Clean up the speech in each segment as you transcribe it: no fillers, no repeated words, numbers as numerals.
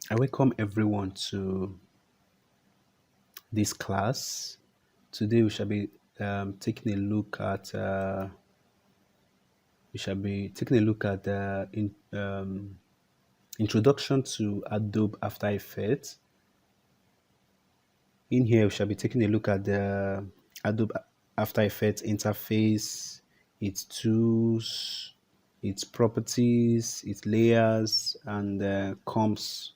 I welcome everyone to this class. Today we shall be taking a look at the introduction to Adobe After Effects. In here, we shall be taking a look at the Adobe After Effects interface, its tools, its properties, its layers, and comps.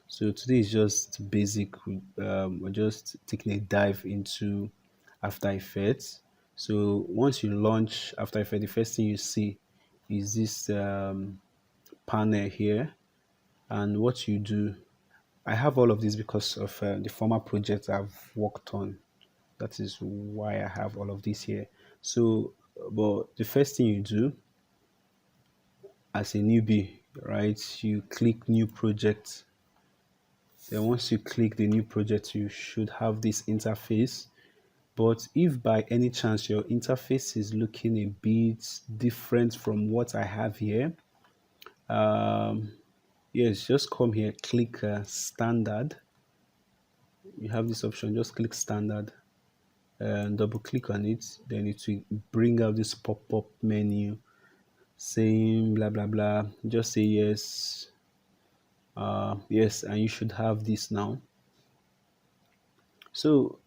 So today is just basic. We're just taking a dive into After Effects. So once you launch After Effects, the first thing you see is this panel here, and what you do. I have all of this because of the former projects I've worked on. That is why I have all of this here. So, but the first thing you do as a newbie, right? You click New Project. Then once you click the new project, you should have this interface. But if by any chance your interface is looking a bit different from what I have here, um, yes, just come here, click standard. You have this option, just click standard and double click on it. Then it will bring out this pop-up menu saying blah blah blah. Just say yes, yes, and you should have this now. So,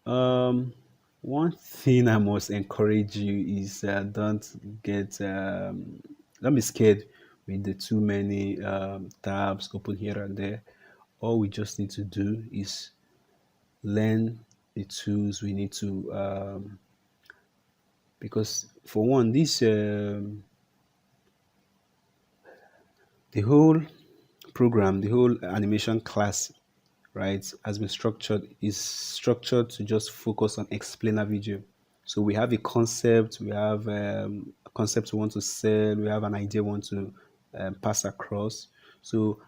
one thing I must encourage you is don't be scared with the too many tabs open here and there. All we just need to do is learn the tools we need to, because for one, the whole program, the whole animation class, right, has been structured is structured to just focus on explainer video. So we have a concept, we have a concept we want to sell, we have an idea we want to pass across. So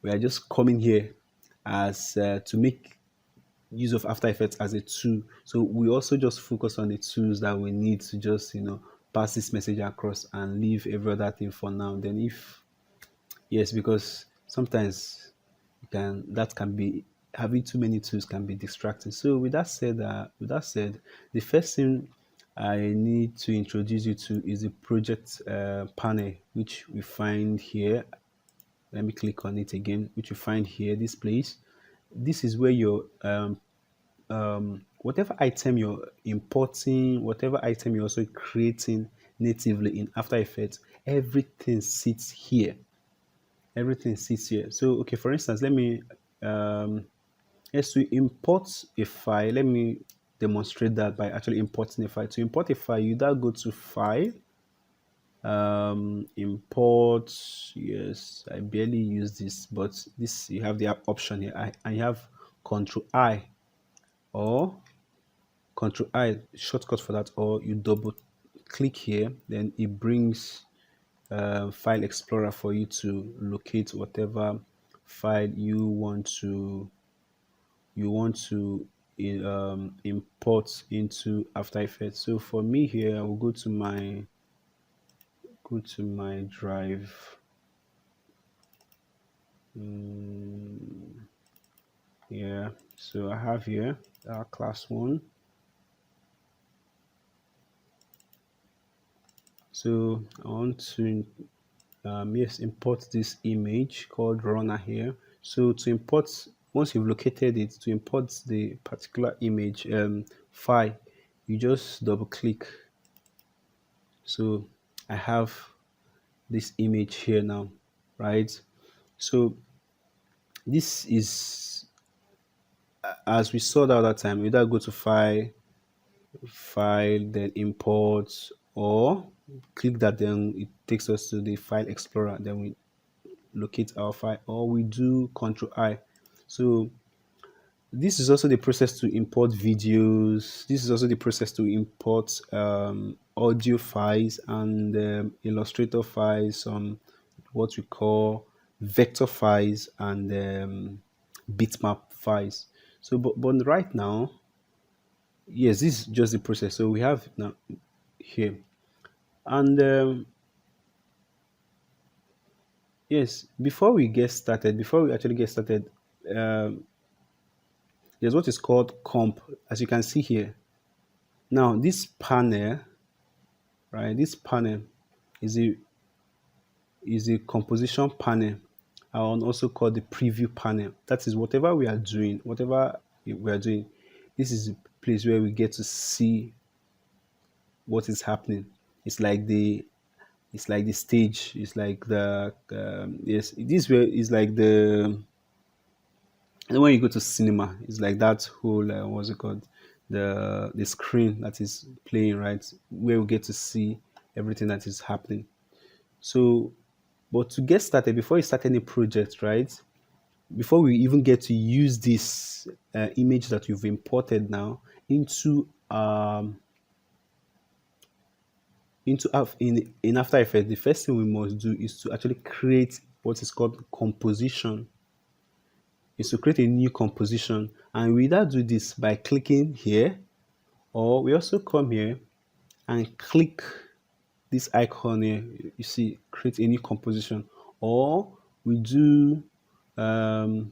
we are just coming here as to make use of After Effects as a tool. So we also just focus on the tools that we need to just pass this message across and leave every other thing for now. Then if yes, because sometimes that can be having too many tools can be distracting. So with that said, the first thing I need to introduce you to is the project panel, which we find here. Let me click on it again, which you find here, this place. This is where your whatever item you're importing, whatever item you're also creating natively in After Effects, everything sits here. Everything sits here. So, okay, for instance, um, yes, to import a file, let me demonstrate that by actually importing a file. To import a file, you now go to File, Import. Yes, I barely use this, but this you have the option here. And you have Control I or Control I shortcut for that, or you double click here, then it brings File Explorer for you to locate whatever file you want to import into After Effects. So for me here, I will go to my drive. Yeah, so I have here class one. So I want to yes, import this image called runner here. So to import, once you've located it, to import the particular image file, you just double click. So I have this image here now, right? So this is as we saw the other time, we either go to file, then import, or click that, then it takes us to the file explorer, then we locate our file, or we do Control I. So this is also the process to import videos. This is also the process to import audio files and Illustrator files, some what we call vector files and bitmap files. So, but right now, yes, this is just the process. So we have now here, and Yes, before we get started, before we actually get started, um, there's what is called comp, as you can see here. Now, this panel, right? This panel is a composition panel, and also called the preview panel. That is whatever we are doing, whatever we are doing. This is a place where we get to see what is happening. It's like the it's like the stage. It's like the yes. This way is like the and when you go to cinema, it's like that whole what's it called, the screen that is playing, right, where we get to see everything that is happening. So, but to get started, before you start any project, right, before we even get to use this image that you've imported now in After Effects, the first thing we must do is to actually create what is called composition. Is to create a new composition, and we either do this by clicking here, or we also come here and click this icon here. You see, create a new composition, or we do um,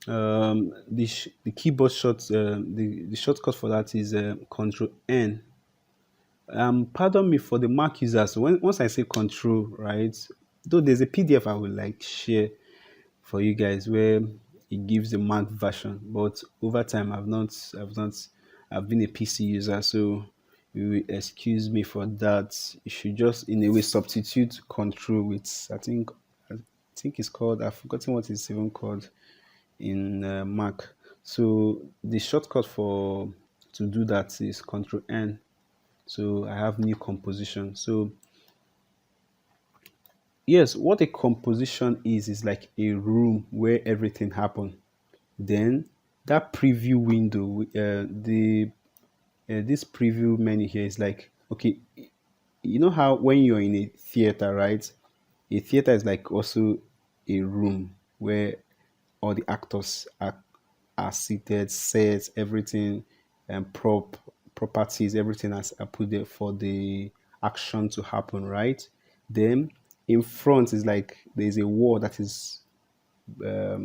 the keyboard short the shortcut for that is Control N. Pardon me for the Mac users. Once I say control, right? Though there's a PDF I will like share for you guys where it gives the Mac version, but over time I've been a PC user, so you will excuse me for that. You should just in a way substitute control with I think it's called, I've forgotten what it's even called in Mac. So the shortcut for to do that is Control N. So I have new composition. So yes, what a composition is like a room where everything happened. Then that preview window, the this preview menu here is like, okay, you know how when you're in a theater, right? A theater is like also a room where all the actors are seated, sets, everything, and properties, everything has are put there for the action to happen, right? Then in front is like there's a wall that is a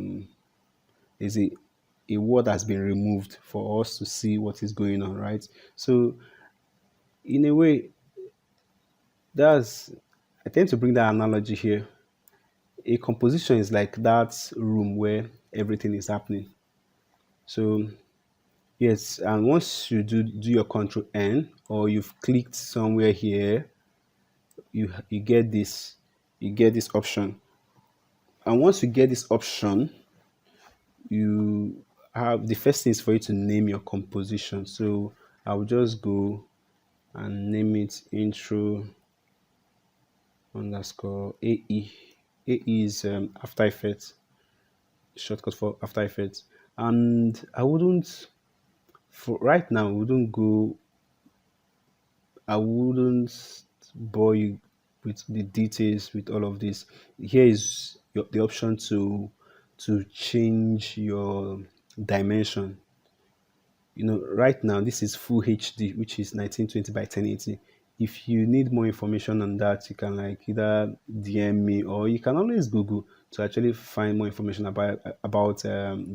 wall that's been removed for us to see what is going on, right? So in a way, that's I tend to bring that analogy here. A composition is like that room where everything is happening. So yes, and once you do your Control N, or you've clicked somewhere here, you get this option. And once you get this option, you have the first thing is for you to name your composition. So I will just go and name it intro underscore AE. AE is After Effects, shortcut for After Effects. And I wouldn't, for right now, I wouldn't bore you with the details with all of this. Here is the option to change your dimension. Right now this is full HD, which is 1920 by 1080. If you need more information on that, you can like either DM me, or you can always Google to actually find more information about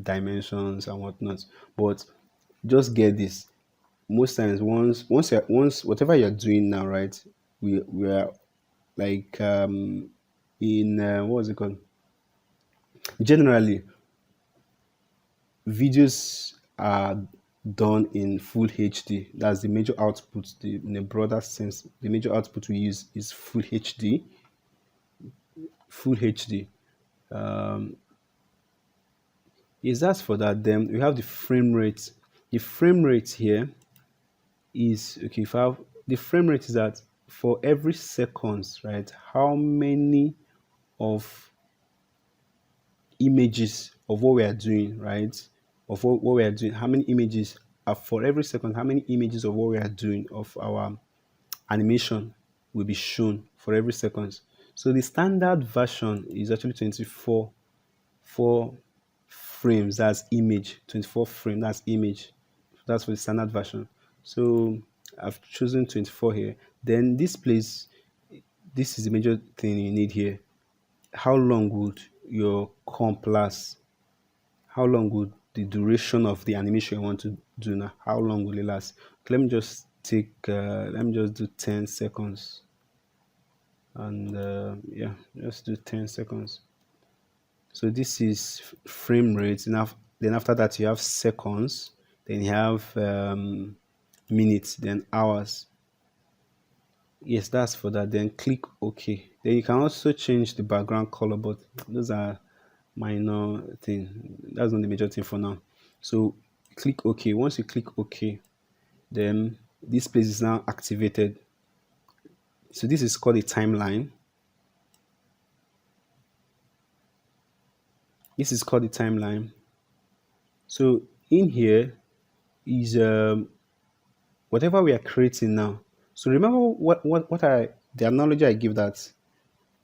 dimensions and whatnot. But just get this: most times, once whatever you're doing now, right? We are like in what was it called? Generally, videos are done in full HD. That's the major output. In a broader sense, the major output we use is full HD. Full HD. Is that for that? Then we have the frame rate. The frame rate here is okay. If I have, the frame rate is that for every seconds, right? How many of images of what we are doing, right? Of what we are doing, how many images are for every second, how many images of what we are doing of our animation will be shown for every second. So the standard version is actually 24 frames, that's image, 24 frame, that's image. That's for the standard version. So I've chosen 24 here. Then this place, this is the major thing you need here. how long would your comp last? How long would the duration of the animation you want to do now? How long will it last? Let me just let me just do 10 seconds. And yeah, just do 10 seconds. So this is frame rate. Now, then after that, you have seconds. Then you have minutes, then hours. Yes, that's for that. Then click OK. Then you can also change the background color, but those are minor thing. That's not the major thing for now. So click OK. Once you click OK, then this place is now activated. So this is called a timeline. This is called a timeline. So in here is whatever we are creating now. So remember what I the analogy I give, that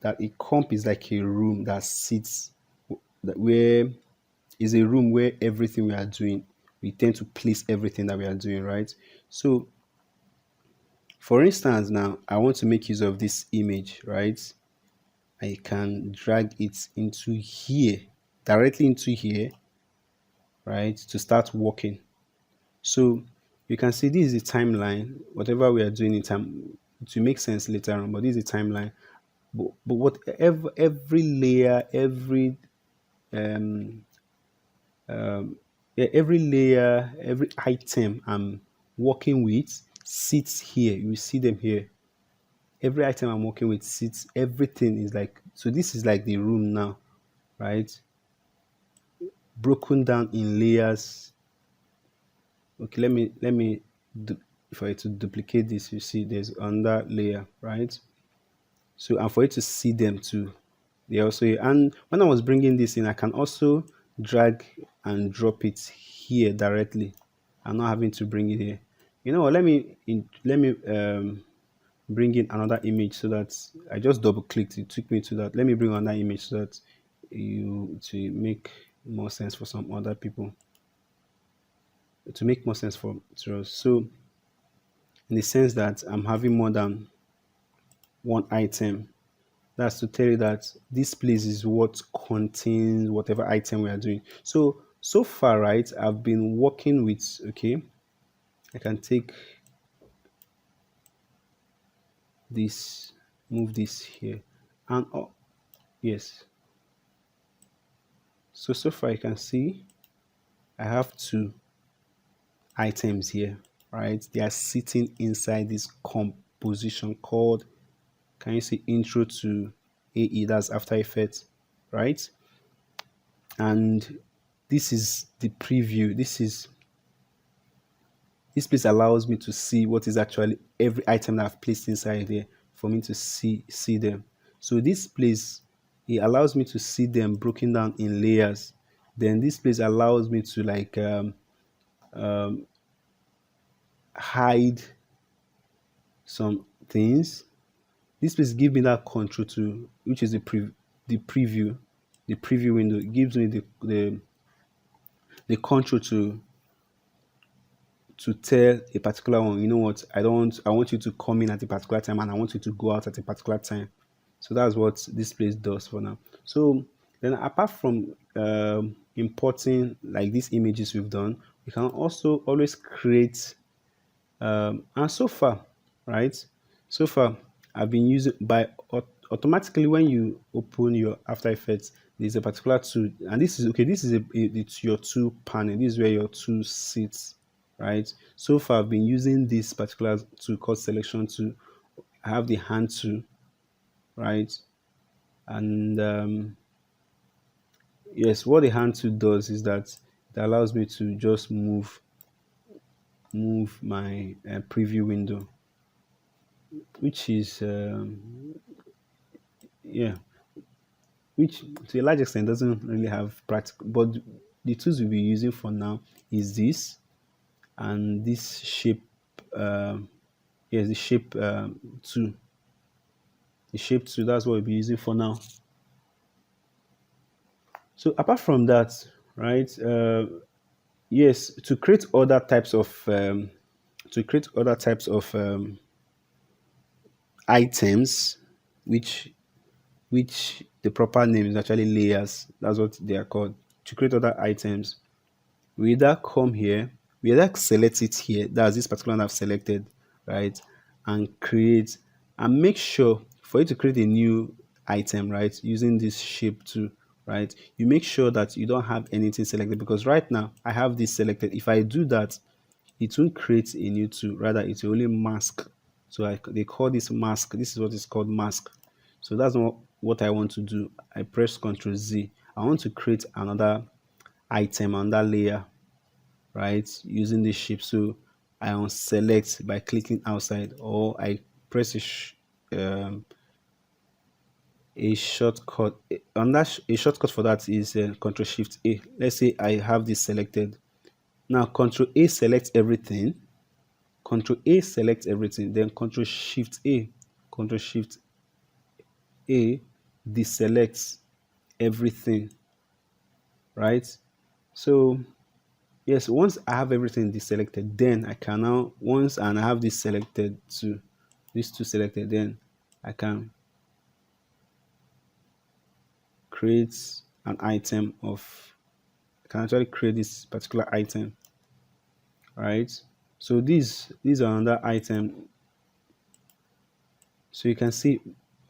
a comp is like a room that sits, that where is a room where everything we are doing, we tend to place everything that we are doing, right? So for instance, now I want to make use of this image, right? I can drag it into here, directly into here, right, to start working. So you can see this is a timeline. Whatever we are doing in time, it will make sense later on, but this is a timeline. But whatever, every layer, um, yeah, every layer, every item I'm working with sits here. You see them here. Every item I'm working with sits. Everything is like, so. This is like the room now, right? Broken down in layers. Okay, let me do, for it to duplicate this. You see, there's another layer, right? So, and for you to see them too, they also here. And when I was bringing this in, I can also drag and drop it here directly. I'm not having to bring it here. You know what? Let me bring in another image, so that I just double clicked. It took me to that. Let me bring another image so that you to make more sense for some other people. To make more sense for to us. So in the sense that I'm having more than one item. That's to tell you that this place is what contains whatever item we are doing. So, so far, right, I've been working with, okay, I can take this, move this here, and oh, yes. So, so far you can see I have two items here, right? They are sitting inside this composition called, can you see, intro to AE, that's After Effects, right? And this is the preview. This place allows me to see what is actually every item that I've placed inside there, for me to see them. So this place, it allows me to see them broken down in layers. Then this place allows me to like hide some things. This place gives me that control to, which is the preview, the preview window. It gives me the control to tell a particular one, you know what, I want you to come in at a particular time, and I want you to go out at a particular time. So that's what this place does for now. So then, apart from importing like these images we've done, we can also always create, and so far, right, so far I've been using by automatically. When you open your After Effects, there's a particular tool, and this is okay, this is it's your tool panel. This is where your tool sits, right? So far I've been using this particular tool called selection tool. I have the hand tool, right? And yes, what the hand tool does is that it allows me to just move my preview window, which is yeah, which to a large extent doesn't really have practical, but the tools we'll be using for now is this and this shape. Yes, the shape tool. The shape tool, that's what we'll be using for now. So apart from that, right? Yes, to create other types of items, which the proper name is actually layers. That's what they are called. To create other items, we either come here, we either select it here, that's this particular one I've selected, right? And create, and make sure for you to create a new item, right, using this shape tool, right, you make sure that you don't have anything selected, because right now I have this selected. If I do that, it won't create a new tool, rather it will only mask. So they call this mask. This is what is called mask. So that's not what I want to do. I press Ctrl Z. I want to create another item, another layer, right, using this shape. So I unselect by clicking outside, or I press um, a shortcut. A shortcut for that is Ctrl Shift A. Let's say I have this selected. Now Ctrl A select everything. Ctrl A select everything. Then Ctrl Shift A. Ctrl Shift A deselect everything. Right. So yes, once I have everything deselected, then I can now, once and I have this selected too, these two selected, then I can create an item of, I can actually create this particular item, right? So these are another item. So you can see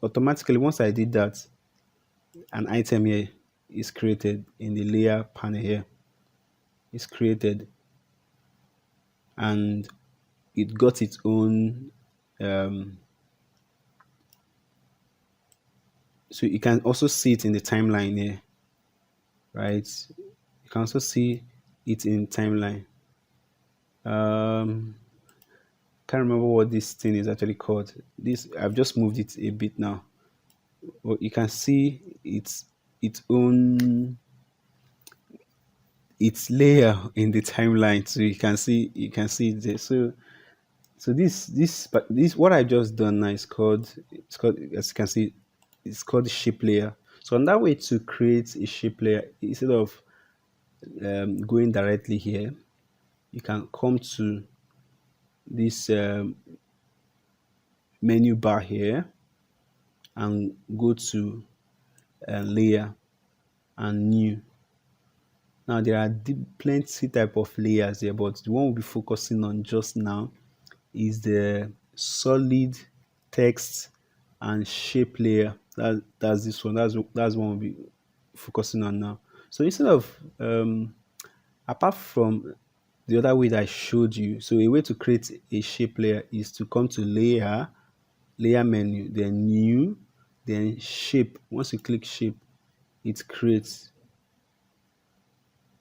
automatically once I did that, an item here is created in the layer panel here. It's created, and it got its own so you can also see it in the timeline here, right? You can also see it in timeline. Can't remember what this thing is actually called. This, I've just moved it a bit now. But you can see its own, its layer in the timeline. So you can see it there. So this what I just done now is called, it's called, as you can see, it's called shape layer. So another way to create a shape layer, instead of going directly here, you can come to this menu bar here and go to layer and new. Now there are plenty type of layers here, but the one we'll be focusing on just now is the solid text and shape layer. That's this one. That's one we'll be focusing on now. So instead of apart from the other way that I showed you, so a way to create a shape layer is to come to layer, layer menu, then new, then shape. Once you click shape, it creates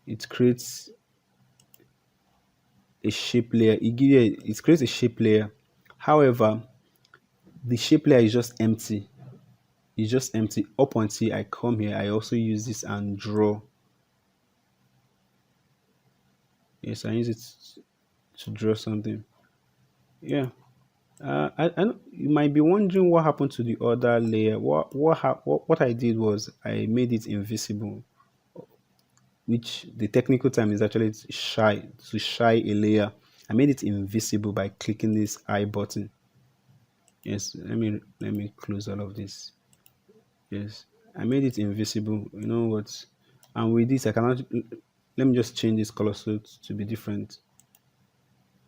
it creates a shape layer. It creates a shape layer. However, the shape layer is just empty. It's just empty up until I come here. I also use this and draw. Yes, I use it to draw something. Yeah. You might be wondering what happened to the other layer. What I did was I made it invisible, which the technical term is actually to shy a layer. I made it invisible by clicking this I button. Yes, let me close all of this. Yes, I made it invisible. You know what? And with this, I cannot. Let me just change this color so to be different.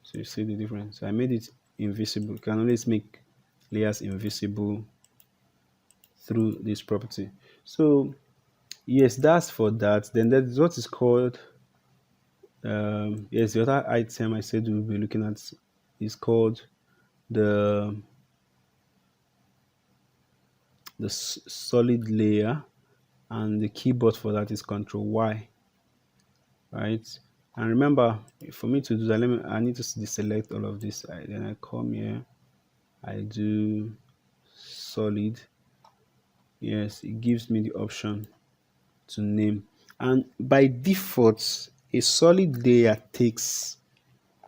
So you see the difference. So I made it invisible. You can always make layers invisible through this property. So yes, that's for that. Then that's what is called. Yes, the other item I said we'll be looking at is called the solid layer, and the keyboard for that is Control Y, right? And remember, for me to do that, I need to deselect all of this. Then I come here, I do solid. Yes, it gives me the option to name, and by default, a solid layer takes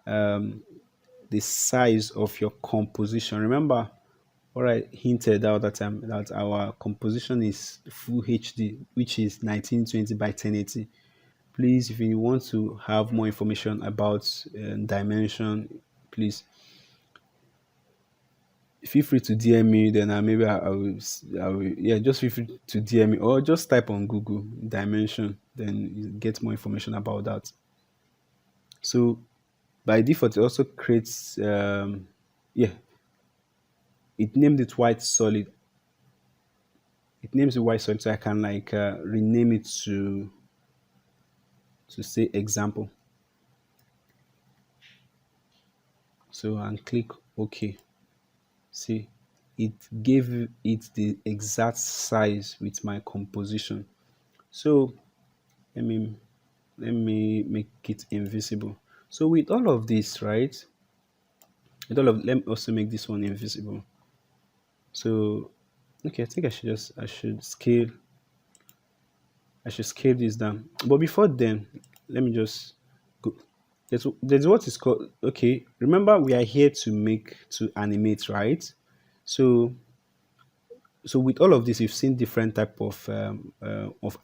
the size of your composition. Remember what I hinted out that time, that our composition is full HD, which is 1920 by 1080. Please, if you want to have more information about dimension, please feel free to DM me. Then maybe I will, yeah, just feel free to DM me or just type on Google dimension. Then you get more information about that. So by default, it also creates, yeah, it named it white solid. It names it white solid, so I can like rename it to say example. So and click OK. See, it gave it the exact size with my composition. So let me let me make it invisible. So with all of this, right? With all of let me also make this one invisible. So okay, I think I should scale this down. But before then, let me just go. There's what is called okay. Remember, we are here to animate, right? So with all of this, you've seen different type of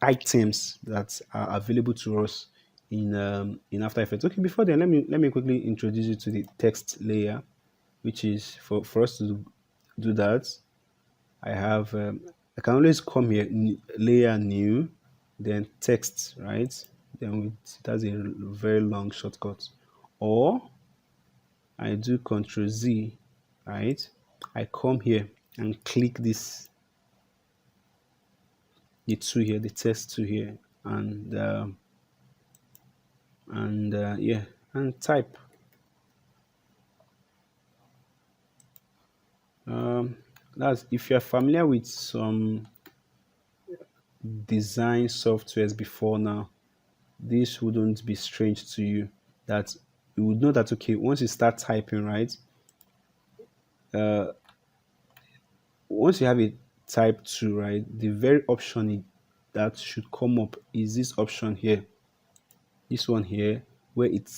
items that are available to us in After Effects. Okay, before then, let me quickly introduce you to the text layer, which is for us to do that. I have I can always come here, layer new, then text, right? Then it has a very long shortcut, or I do Control Z, right? I come here and click this the two here, the text two here, and yeah, and type. Um, that's if you're familiar with some design softwares before now, this wouldn't be strange to you. That you would know that okay, once you start typing, right? Once you have a type two, right? The very option that should come up is this option here, this one here, where it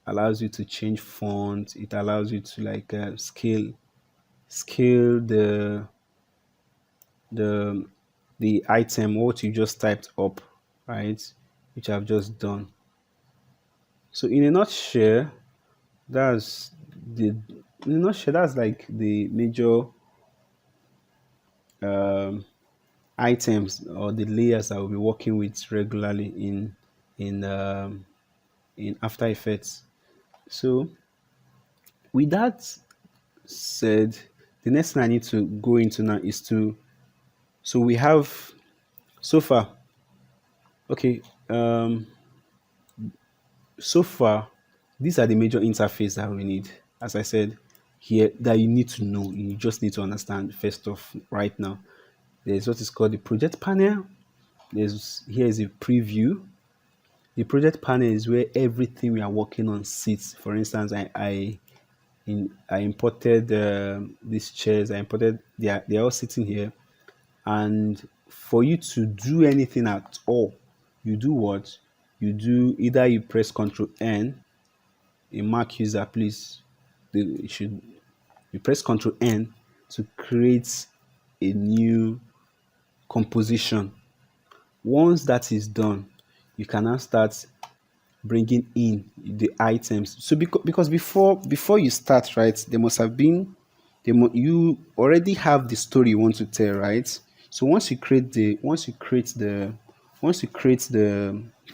allows you to change font. It allows you to like scale the the item what you just typed up, right? Which I've just done. So in a nutshell, that's the in a nutshell that's like the major um, items or the layers I will be working with regularly in um, in After Effects. So with that said, the next thing I need to go into now is to so we have so far okay so far these are the major interface that we need, as I said here, that you need to know, you just need to understand first off. Right now there's what is called the project panel. There's here is a preview. The project panel is where everything we are working on sits. For instance, I imported these chairs. I imported they're all sitting here, and for you to do anything at all, you do what you do. Either you press Control N. A Mac user, please, you should you press Control N to create a new composition. Once that is done, you can now start bringing in the items. So because before you start, right, there must have been you already have the story you want to tell, right? So once you create the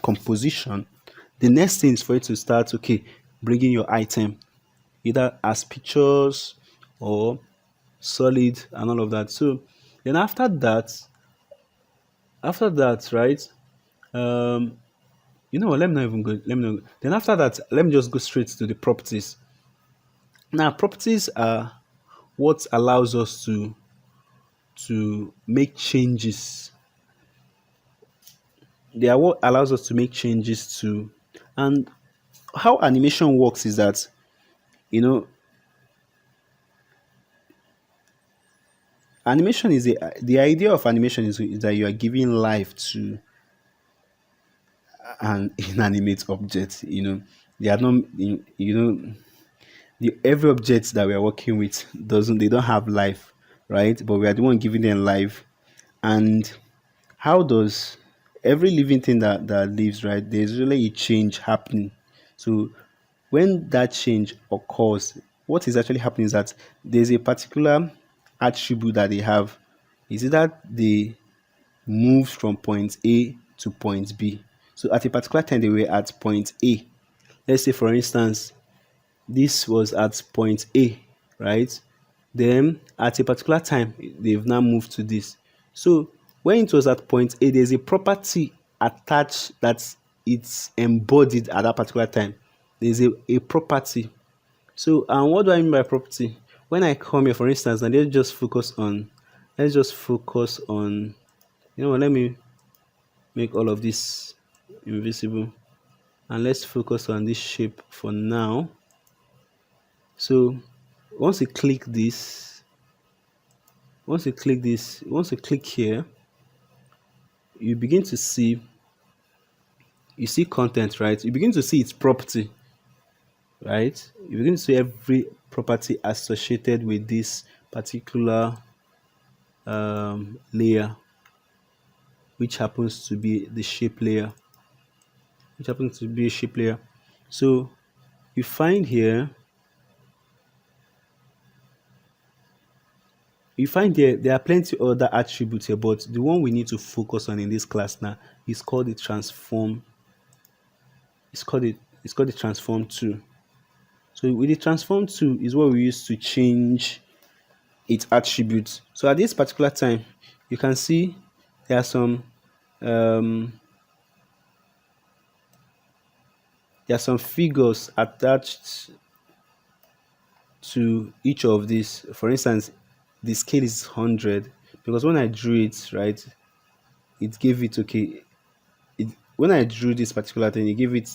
composition, the next thing is for you to start okay bringing your item either as pictures or solid and all of that. So then after that, right? Um, you know what? Let me not even go. Let me not. Then after that, let me just go straight to the properties. Now, properties are what allows us to make changes. They are what allows us to make changes to, and how animation works is that you know animation is the idea of animation is that you are giving life to an inanimate object. They are not. Every object that we are working with doesn't they don't have life, right? But we are the one giving them life. And how does every living thing that lives, right? There's really a change happening. So when that change occurs, what is actually happening is that there's a particular attribute that they have. Is it that they moved from point A to point B? So at a particular time they were at point A. Let's say for instance this was at point A, right? Then at a particular time, they've now moved to this. So when it was at point A, there's a property attached that it's embodied at that particular time. There's a property. So what do I mean by property? When I come here, for instance, and let's just focus on, let me make all of this invisible, and let's focus on this shape for now. So once you click this, once you click here, you begin to see, you see content, right? You begin to see its property, right? You begin to see every property associated with this particular layer, which happens to be the shape layer, So you find here, there are plenty other attributes here, but the one we need to focus on in this class now is called the transform. It's called the transform tool. So with the transform tool is what we use to change its attributes. So at this particular time, you can see there are some figures attached to each of these. For instance, the scale is 100 because when I drew it, right, it gave it when I drew this particular thing, it gave it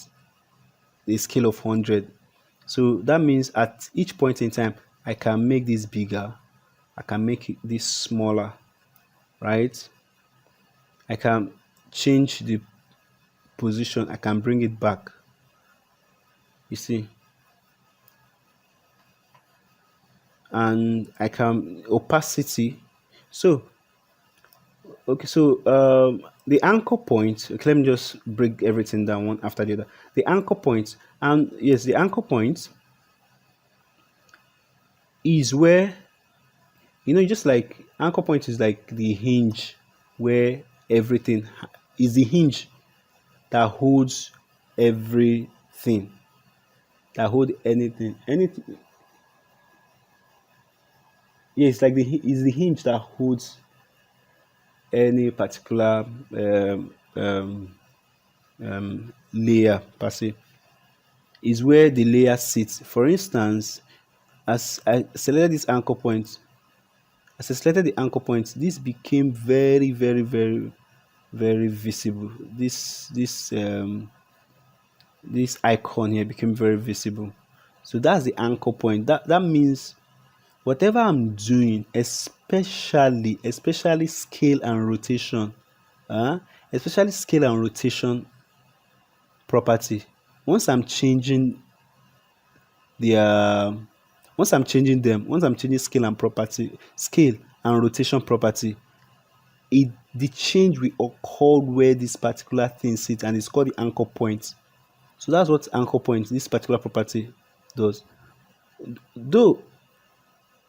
a scale of 100. So that means at each point in time, I can make this bigger, I can make this smaller, right? I can change the position, I can bring it back. You see, and I can opacity. So okay, so the anchor point, okay, let me just break everything down one after the other. The anchor point, and yes, the anchor point is where, just like anchor point is like the hinge where everything is, the hinge that holds everything, that hold anything. Yes, like is the hinge that holds any particular layer per se, is where the layer sits. For instance, as I selected this anchor point, this became very, very, very, very visible. This icon here became very visible. So that's the anchor point. That means whatever I'm doing, especially scale and rotation, property. Once I'm changing scale and rotation property, the change will occur where this particular thing sits, and it's called the anchor point. So that's what anchor point, this particular property, does. Though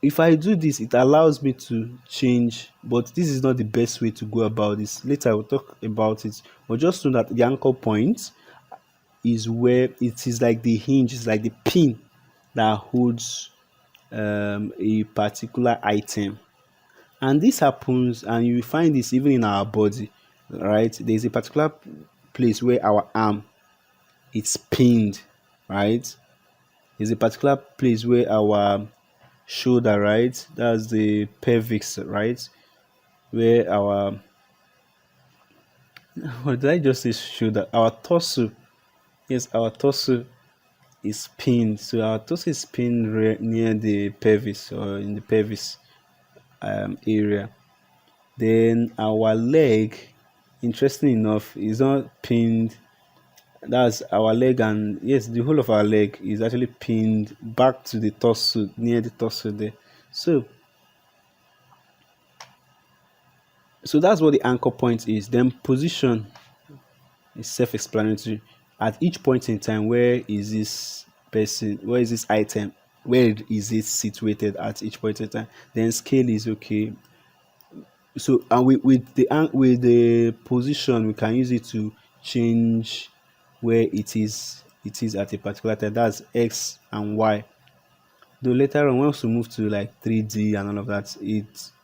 if I do this, it allows me to change, but this is not the best way to go about this. Later I will talk about it, but just know that the anchor point is where it is like the hinge, it's like the pin that holds a particular item. And this happens, and you find this even in our body, right? There's a particular place where our arm, it's pinned, right? There's a particular place where our shoulder, right? That's the pelvis, right? Where our what did I just say? Shoulder, our torso. Yes, our torso is pinned. So our torso is pinned near the pelvis, or in the pelvis area. Then our leg, interesting enough, is not pinned. That's our leg, and yes, the whole of our leg is actually pinned back to the torso, near the torso there. So that's what the anchor point is. Then position is self-explanatory. At each point in time, where is this person, where is this item where is it situated at each point in time. Then scale is okay. So and with the position, we can use it to change where it is at a particular time. That's x and y. Though later on, once we move to like 3D and all of that,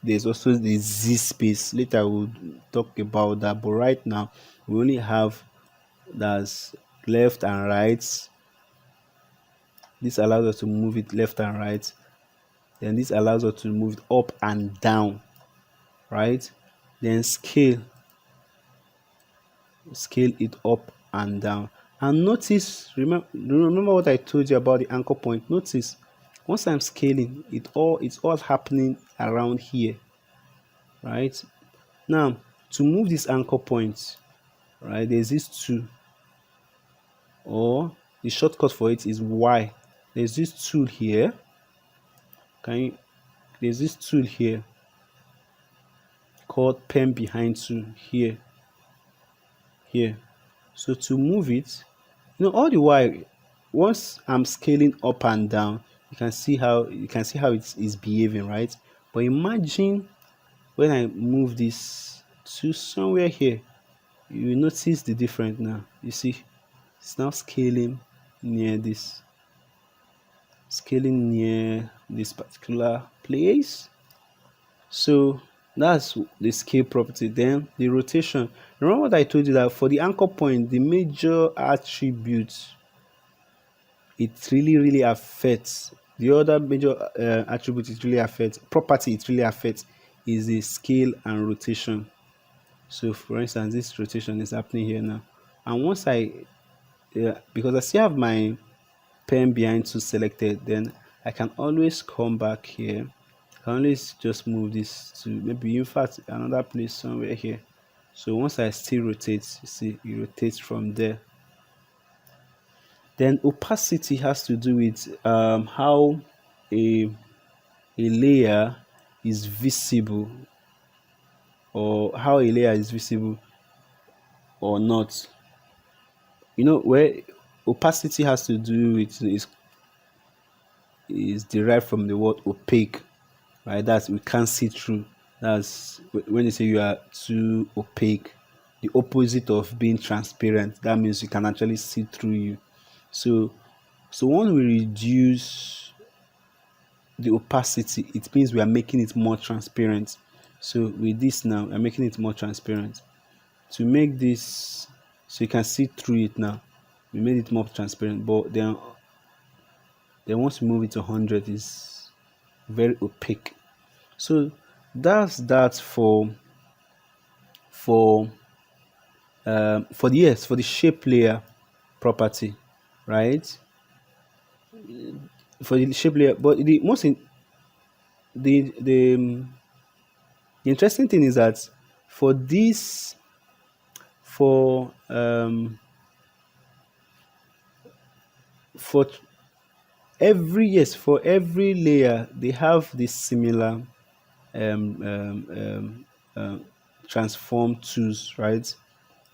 there's also the Z space. Later we'll talk about that. But right now, we only have that's left and right. This allows us to move it left and right. Then this allows us to move it up and down, right? Then scale it up and down. And notice, remember what I told you about the anchor point. Notice once I'm scaling, it's all happening around here, right? Now, to move this anchor point, right, there's this tool, or the shortcut for it is Y. There's this tool here. Can you, there's this tool here called pen behind tool here. So to move it, all the while, once I'm scaling up and down, you can see how it's behaving, right? But imagine when I move this to somewhere here, you will notice the difference now. You see, it's now near this, scaling near this particular place. So that's the scale property. Then the rotation. Remember what I told you, that for the anchor point, the major attribute it really affects, the other major attribute it really affects, property it really affects, is the scale and rotation. So for instance, this rotation is happening here now, and once because I still have my pen behind to selected, then I can always come back here. I can always just move this to maybe, in fact, another place somewhere here. So once I still rotate, you see it rotates from there. Then opacity has to do with how a a layer is visible, or how a layer is visible or not. Where opacity has to do with is derived from the word opaque, right? That's we can't see through. That's when you say you are too opaque, the opposite of being transparent. That means you can actually see through you. So, when we reduce the opacity, it means we are making it more transparent. So with this now, I'm making it more transparent. To make this so you can see through it now, we made it more transparent. But then once we move it to 100, is very opaque. So that's that for for the shape layer property, right? For the shape layer, but the most in the interesting thing is that for this for for for every layer, they have this similar um, um, um, transform tools, right?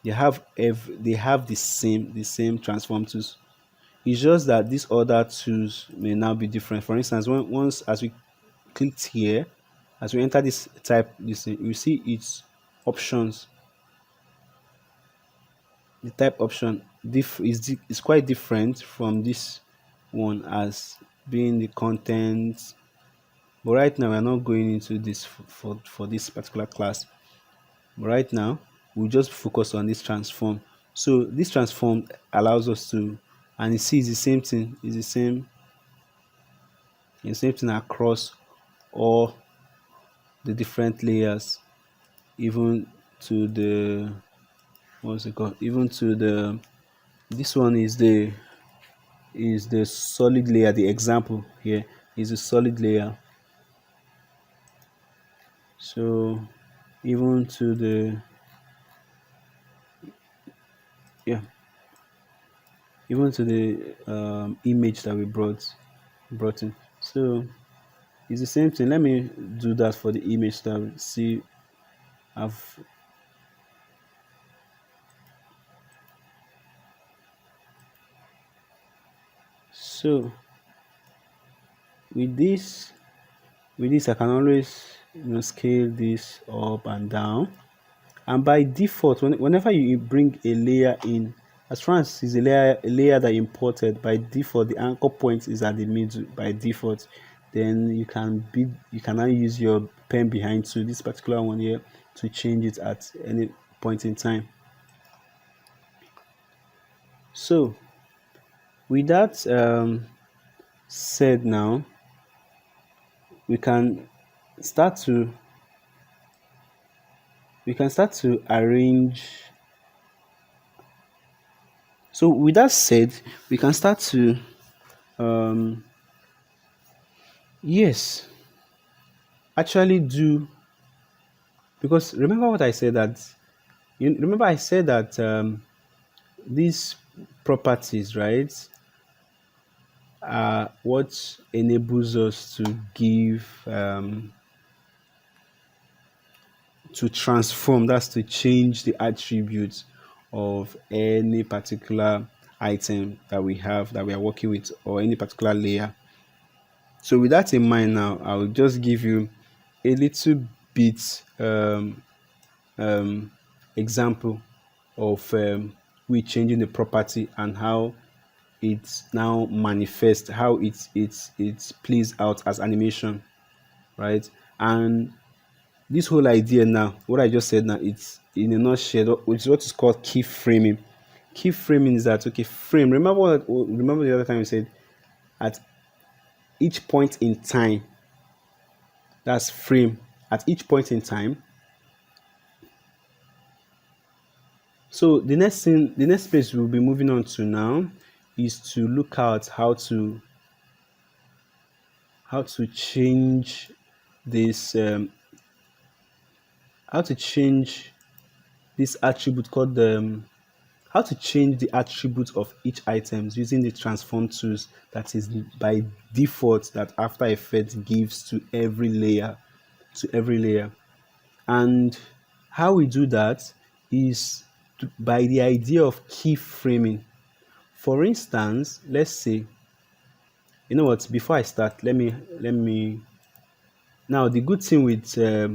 They have the same transform tools. It's just that these other tools may now be different. For instance, once as we clicked here, as we enter this you see its options. The type option is quite different from this one, as being the content. But right now we're not going into this for this particular class. But right now we'll just focus on this transform. So this transform allows us to, and you see it's the same thing, the same thing across all the different layers, even to the, what's it called, even to the, this one is the solid layer. The example here is a solid layer. So even to the, yeah, even to the image that we brought in. So it's the same thing. Let me do that for the image that we see. I've so with this I can always scale this up and down. And by default, whenever you bring a layer in, as far as it's a layer that you imported, by default the anchor point is at the middle by default. Then you can now use your pen behind to this particular one here to change it at any point in time. So with that said, now we can start to arrange. So with that said, we can start to um yes, actually do, because remember what I said, that you remember I said that these properties, right, are what enables us to give to transform, that's to change the attributes of any particular item that we have, that we are working with, or any particular layer. So with that in mind, now I will just give you a little bit um, example of we changing the property and how it now manifests, how it plays out as animation, right? And this whole idea now, what I just said now, it's in a nutshell, which is what is called keyframing. Keyframing is that, okay, frame. Remember the other time we said at each point in time. That's frame at each point in time. So the next place we'll be moving on to now is to look at how to change this how to change this attribute called how to change the attribute of each items using the transform tools that is by default that After Effects gives to every layer, and how we do that is by the idea of keyframing. For instance, let's say, you know what, before I start, let me now, the good thing with a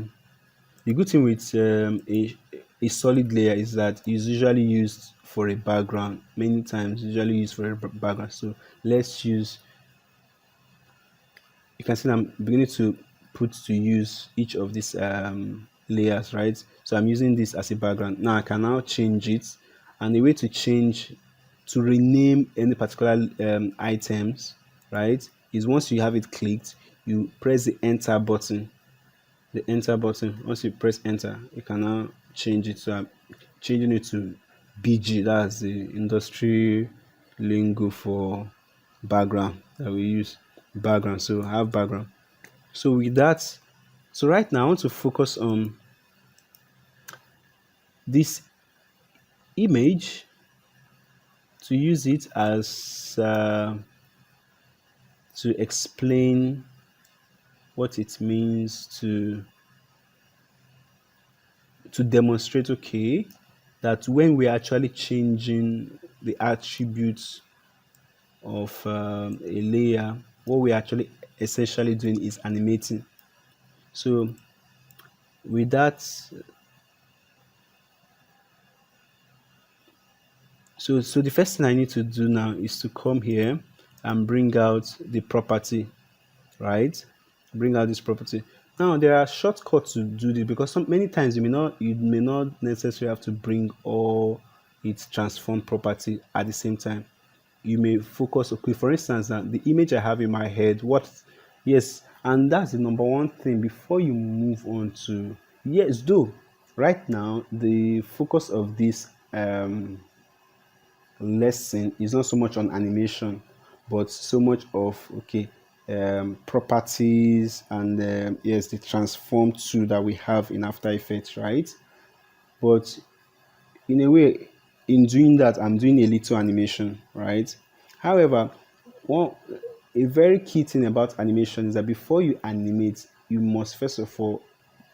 solid layer is that it's usually used for a background. Many times usually used for a background. So let's use, you can see I'm beginning to put to use each of these layers, right? So I'm using this as a background. Now I can now change it, and the way to change, to rename any particular items, right, is once you have it clicked, you press the enter button. Once you press enter, you can now change it. So I'm changing it to BG. That's the industry lingo for background that we use. Background. So I have background. So with that, so right now I want to focus on this image to use it as to explain what it means to demonstrate, okay, that when we're actually changing the attributes of a layer, what we're actually essentially doing is animating. So with that, so the first thing I need to do now is to come here and bring out the property, right? Bring out this property. Now there are shortcuts to do this, because many times you may not necessarily have to bring all its transform property at the same time. You may focus, okay, for instance, that the image I have in my head, what, yes, and that's the number one thing before you move on to, yes, though right now the focus of this lesson is not so much on animation, but so much of, okay, properties and yes, the transform tool that we have in After Effects, right? But in a way, in doing that, I'm doing a little animation, right? However, one a very key thing about animation is that before you animate, you must first of all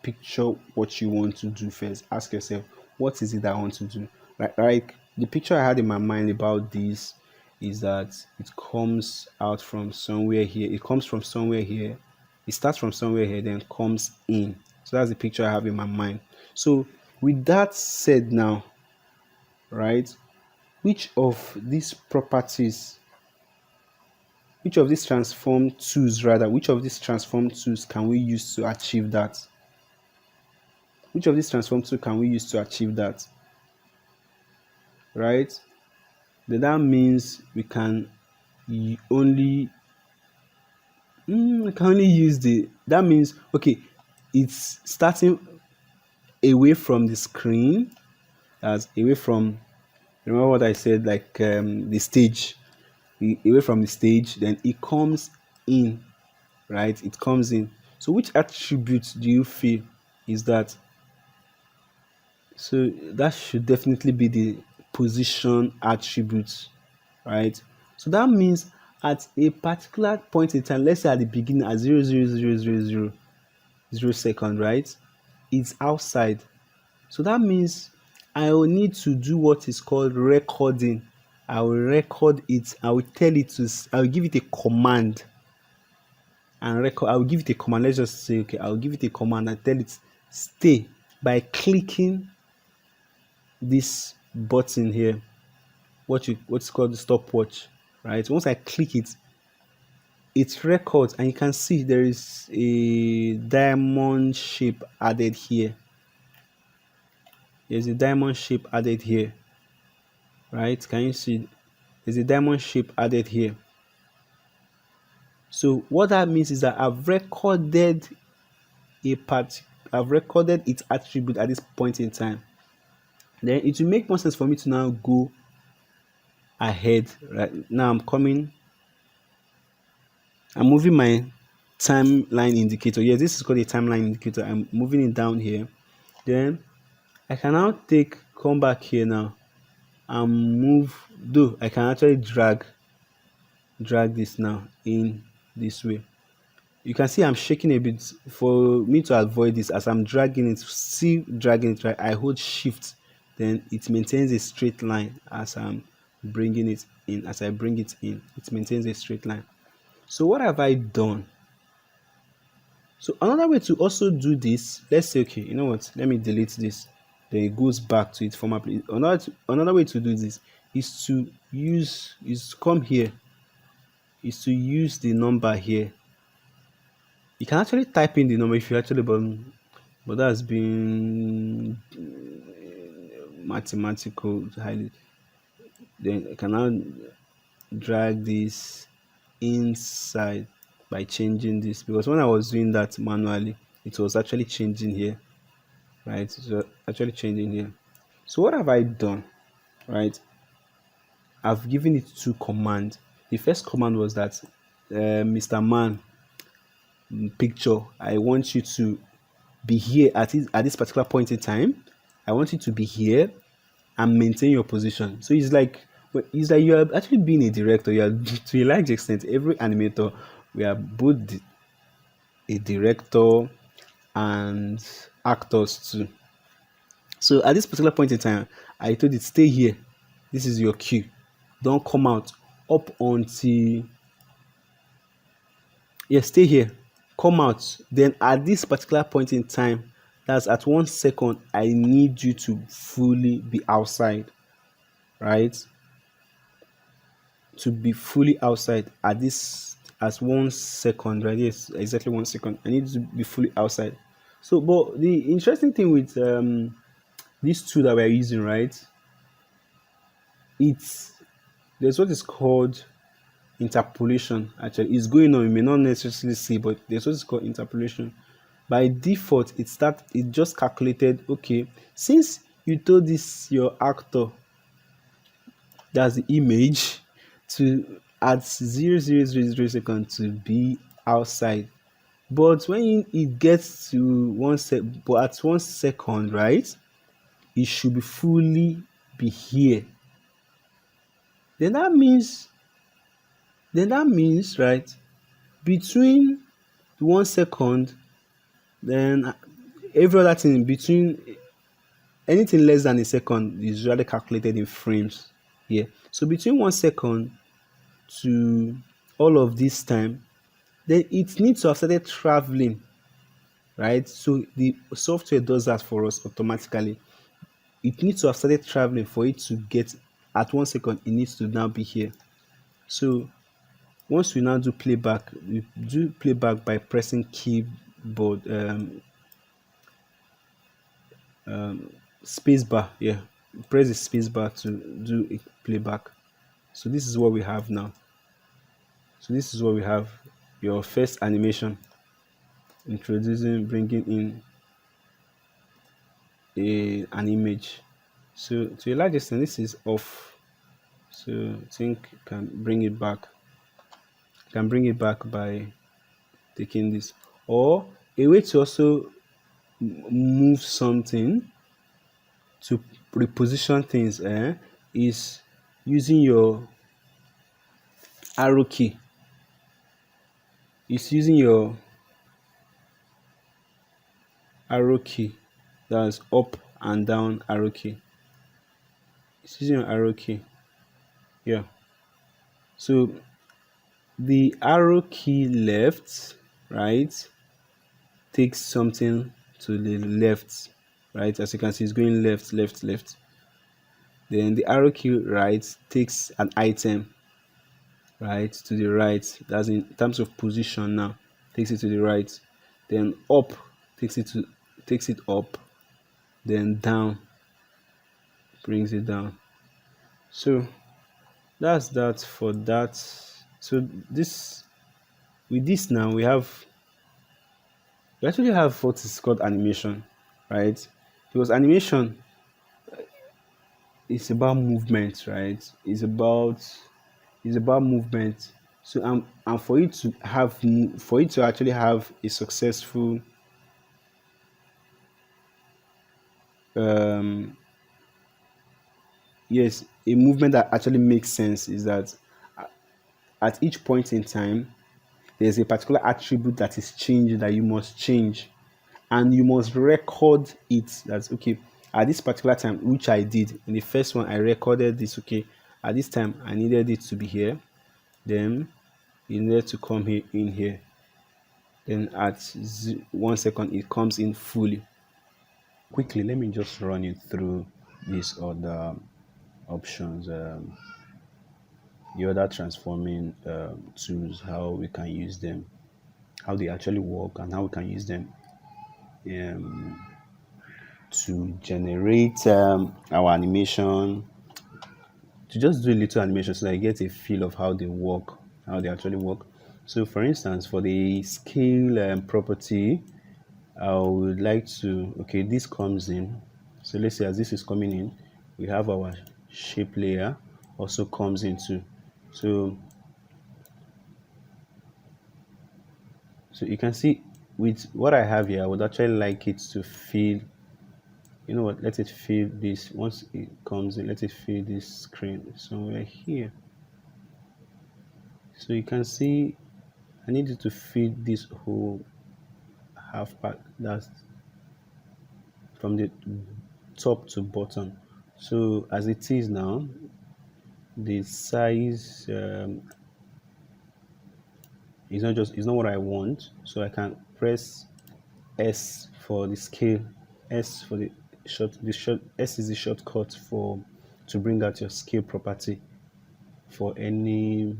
picture what you want to do first. Ask yourself, what is it that I want to do? Like the picture I had in my mind about this is that it comes out from somewhere here. It comes from somewhere here. It starts from somewhere here, then comes in. So that's the picture I have in my mind. So with that said now, right, which of these properties, which of these transform tools rather, which of these transform tools can we use to achieve that? Which of these transform tools can we use to achieve that? Right? Then that means we can only we can only use that means okay, it's starting away from the screen, as away from, remember what I said, like the stage, away from the stage, then it comes in, right? It comes in. So which attribute do you feel is that? So that should definitely be the position attribute, right? So that means at a particular point in time, let's say at the beginning at 0.00000 right? It's outside. So that means I will need to do what is called recording. I will record it. I will tell it to. I will give it a command and record. I will give it a command. Let's just say, okay, I will give it a command and tell it stay by clicking this button here. What's called the stopwatch, right? Once I click it, it records, and you can see there is a diamond shape added here. There's a diamond shape added here, right? Can you see? There's a diamond shape added here. So what that means is that I've recorded I've recorded its attribute at this point in time. Then it will make more sense for me to now go ahead. Right now, I'm moving my timeline indicator. Yes, this is called a timeline indicator. I'm moving it down here. Then I can now come back here now and move, though I can actually drag this now in this way. You can see I'm shaking a bit. For me to avoid this, as I'm dragging it, right, I hold shift, then it maintains a straight line as I'm bringing it in. As I bring it in, it maintains a straight line. So what have I done? So another way to also do this, let's say, okay, you know what, let me delete this, then it goes back to its former place. Another way to do this is to come here, is to use the number here. You can actually type in the number if you actually, but that's been mathematical highly. Then I can now drag this inside by changing this, because when I was doing that manually, it was actually changing here, right? So actually changing here. So what have I done, right? I've given it two commands. The first command was that Mr. Man picture, I want you to be here at this particular point in time. I want you to be here and maintain your position. So it's like you are actually being a director. You are, to a large extent, every animator, we are both a director and actors too. So at this particular point in time, I told it, stay here. This is your cue. Don't come out up until, yes, stay here. Come out. Then at this particular point in time, that's at 1 second, I need you to fully be outside, right? To be fully outside at this, as 1 second, right? Yes, exactly 1 second. I need to be fully outside. So, but the interesting thing with these two that we're using, right? There's what is called interpolation. Actually, it's going on. You may not necessarily see, but there's what is called interpolation. By default, it just calculated, okay, since you told this your actor, that's the image, to at 0.000 seconds to be outside, but when it gets to 1 second, but at 1 second, right, it should be fully be here. Then that means, right, between 1 second, then every other thing between, anything less than a second is usually calculated in frames here. So between 1 second to all of this time, then it needs to have started traveling, right? So the software does that for us automatically. It needs to have started traveling for it to get at 1 second. It needs to now be here. So once we now do playback, we do playback by pressing keyboard space bar. Yeah, press the space bar to do a playback. So this is what we have now. So this is what we have. Your first animation, introducing, bringing in an image. So to a large extent, this is off. So I think you can bring it back. You can bring it back by taking this. Or a way to also move something, to reposition things, is using your arrow key. It's using your arrow key. That's up and down arrow key. It's using your arrow key. Yeah. So the arrow key left, right, takes something to the left, right? As you can see, it's going left, left, left. Then the arrow key right takes an item, right, to the right. That's in terms of position now. Takes it to the right. Then up takes it up. Then down brings it down. So that's that for that. So this with this now we actually have what is called animation, right? Because animation is about movement, right? It's about movement. So and for it to for it to actually have a successful um yes, a movement that actually makes sense, is that at each point in time there's a particular attribute that is changing, that you must change, and you must record it. That's okay. At this particular time, which I did in the first one, I recorded this. Okay, at this time I needed it to be here, then you need to come here in here, then at 1 second it comes in fully. Quickly, let me just run you through these other options, the other transforming tools, how we can use them, how they actually work, and how we can use them um, to generate our animation, to just do a little animation so that I get a feel of how they work, how they actually work. So for instance, for the scale property, I would like to, okay, this comes in. So let's say as this is coming in, we have our shape layer also comes into. So you can see with what I have here, I would actually like it to feel, you know what, let it feel this. Once it comes in, let it feel this screen somewhere here. So you can see I need it to feel this whole half part, that's from the top to bottom. So as it is now, the size is not what I want. So I can press S for the scale, S for the short S is the shortcut for to bring out your scale property for any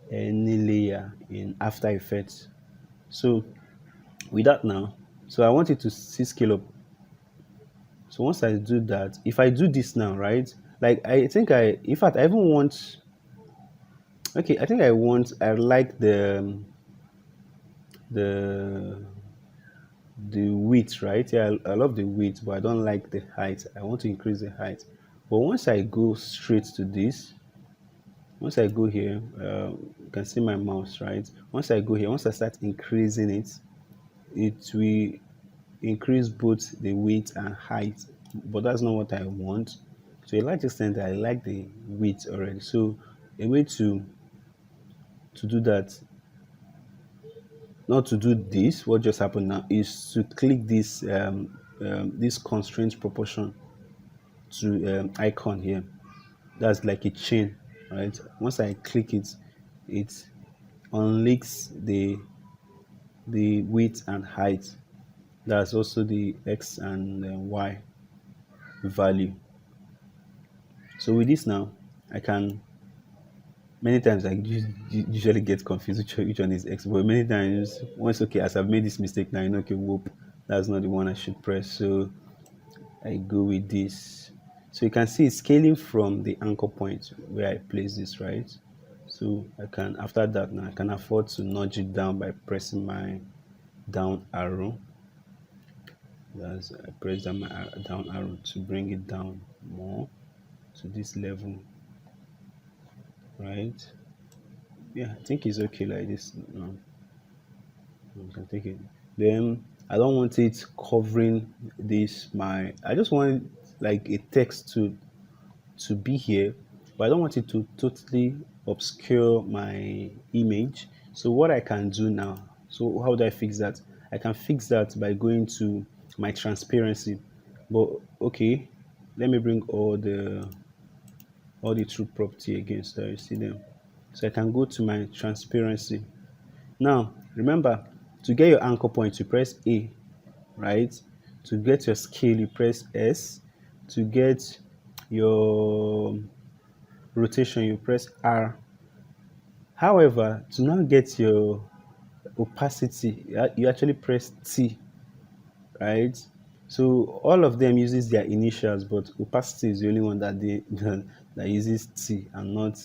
layer in After Effects. So with that now, so I want it to see scale up. So once I do that, if I do this now, right? Like I think in fact I even want, okay, I like the width, right? Yeah, I love the width, but I don't like the height. I want to increase the height. But once I go straight to this, once I go here, you can see my mouse, right? Once I go here, once I start increasing it, it will increase both the width and height. But that's not what I want. To a large extent, I like the width already. So a way to do that, not to do this, what just happened now, is to click this constraint proportion to icon here. That's like a chain. right? Once I click it, it unlinks the width and height. That's also the x and y value. So with this now, I can many times I usually get confused which one is x, but many times once okay, as I've made this mistake now, okay, whoop, that's not the one I should press. So I go with this. So you can see it's scaling from the anchor point where I place this, right? So I can, after that now, I can afford to nudge it down by pressing my down arrow. As I press down my down arrow to bring it down more to this level, right? Yeah, I think it's okay like this. No, you can take it. Then I don't want it covering this. I just want like a text to be here, but I don't want it to totally obscure my image. So what I can do now, so how do I fix that? I can fix that by going to my transparency. But okay, let me bring all the true property again so you see them. So I can go to my transparency. Now remember, to get your anchor point you press A, right? To get your scale you press S. To get your rotation you press R. However, to now get your opacity you actually press T, right? So all of them uses their initials, but opacity is the only one that they that uses T and not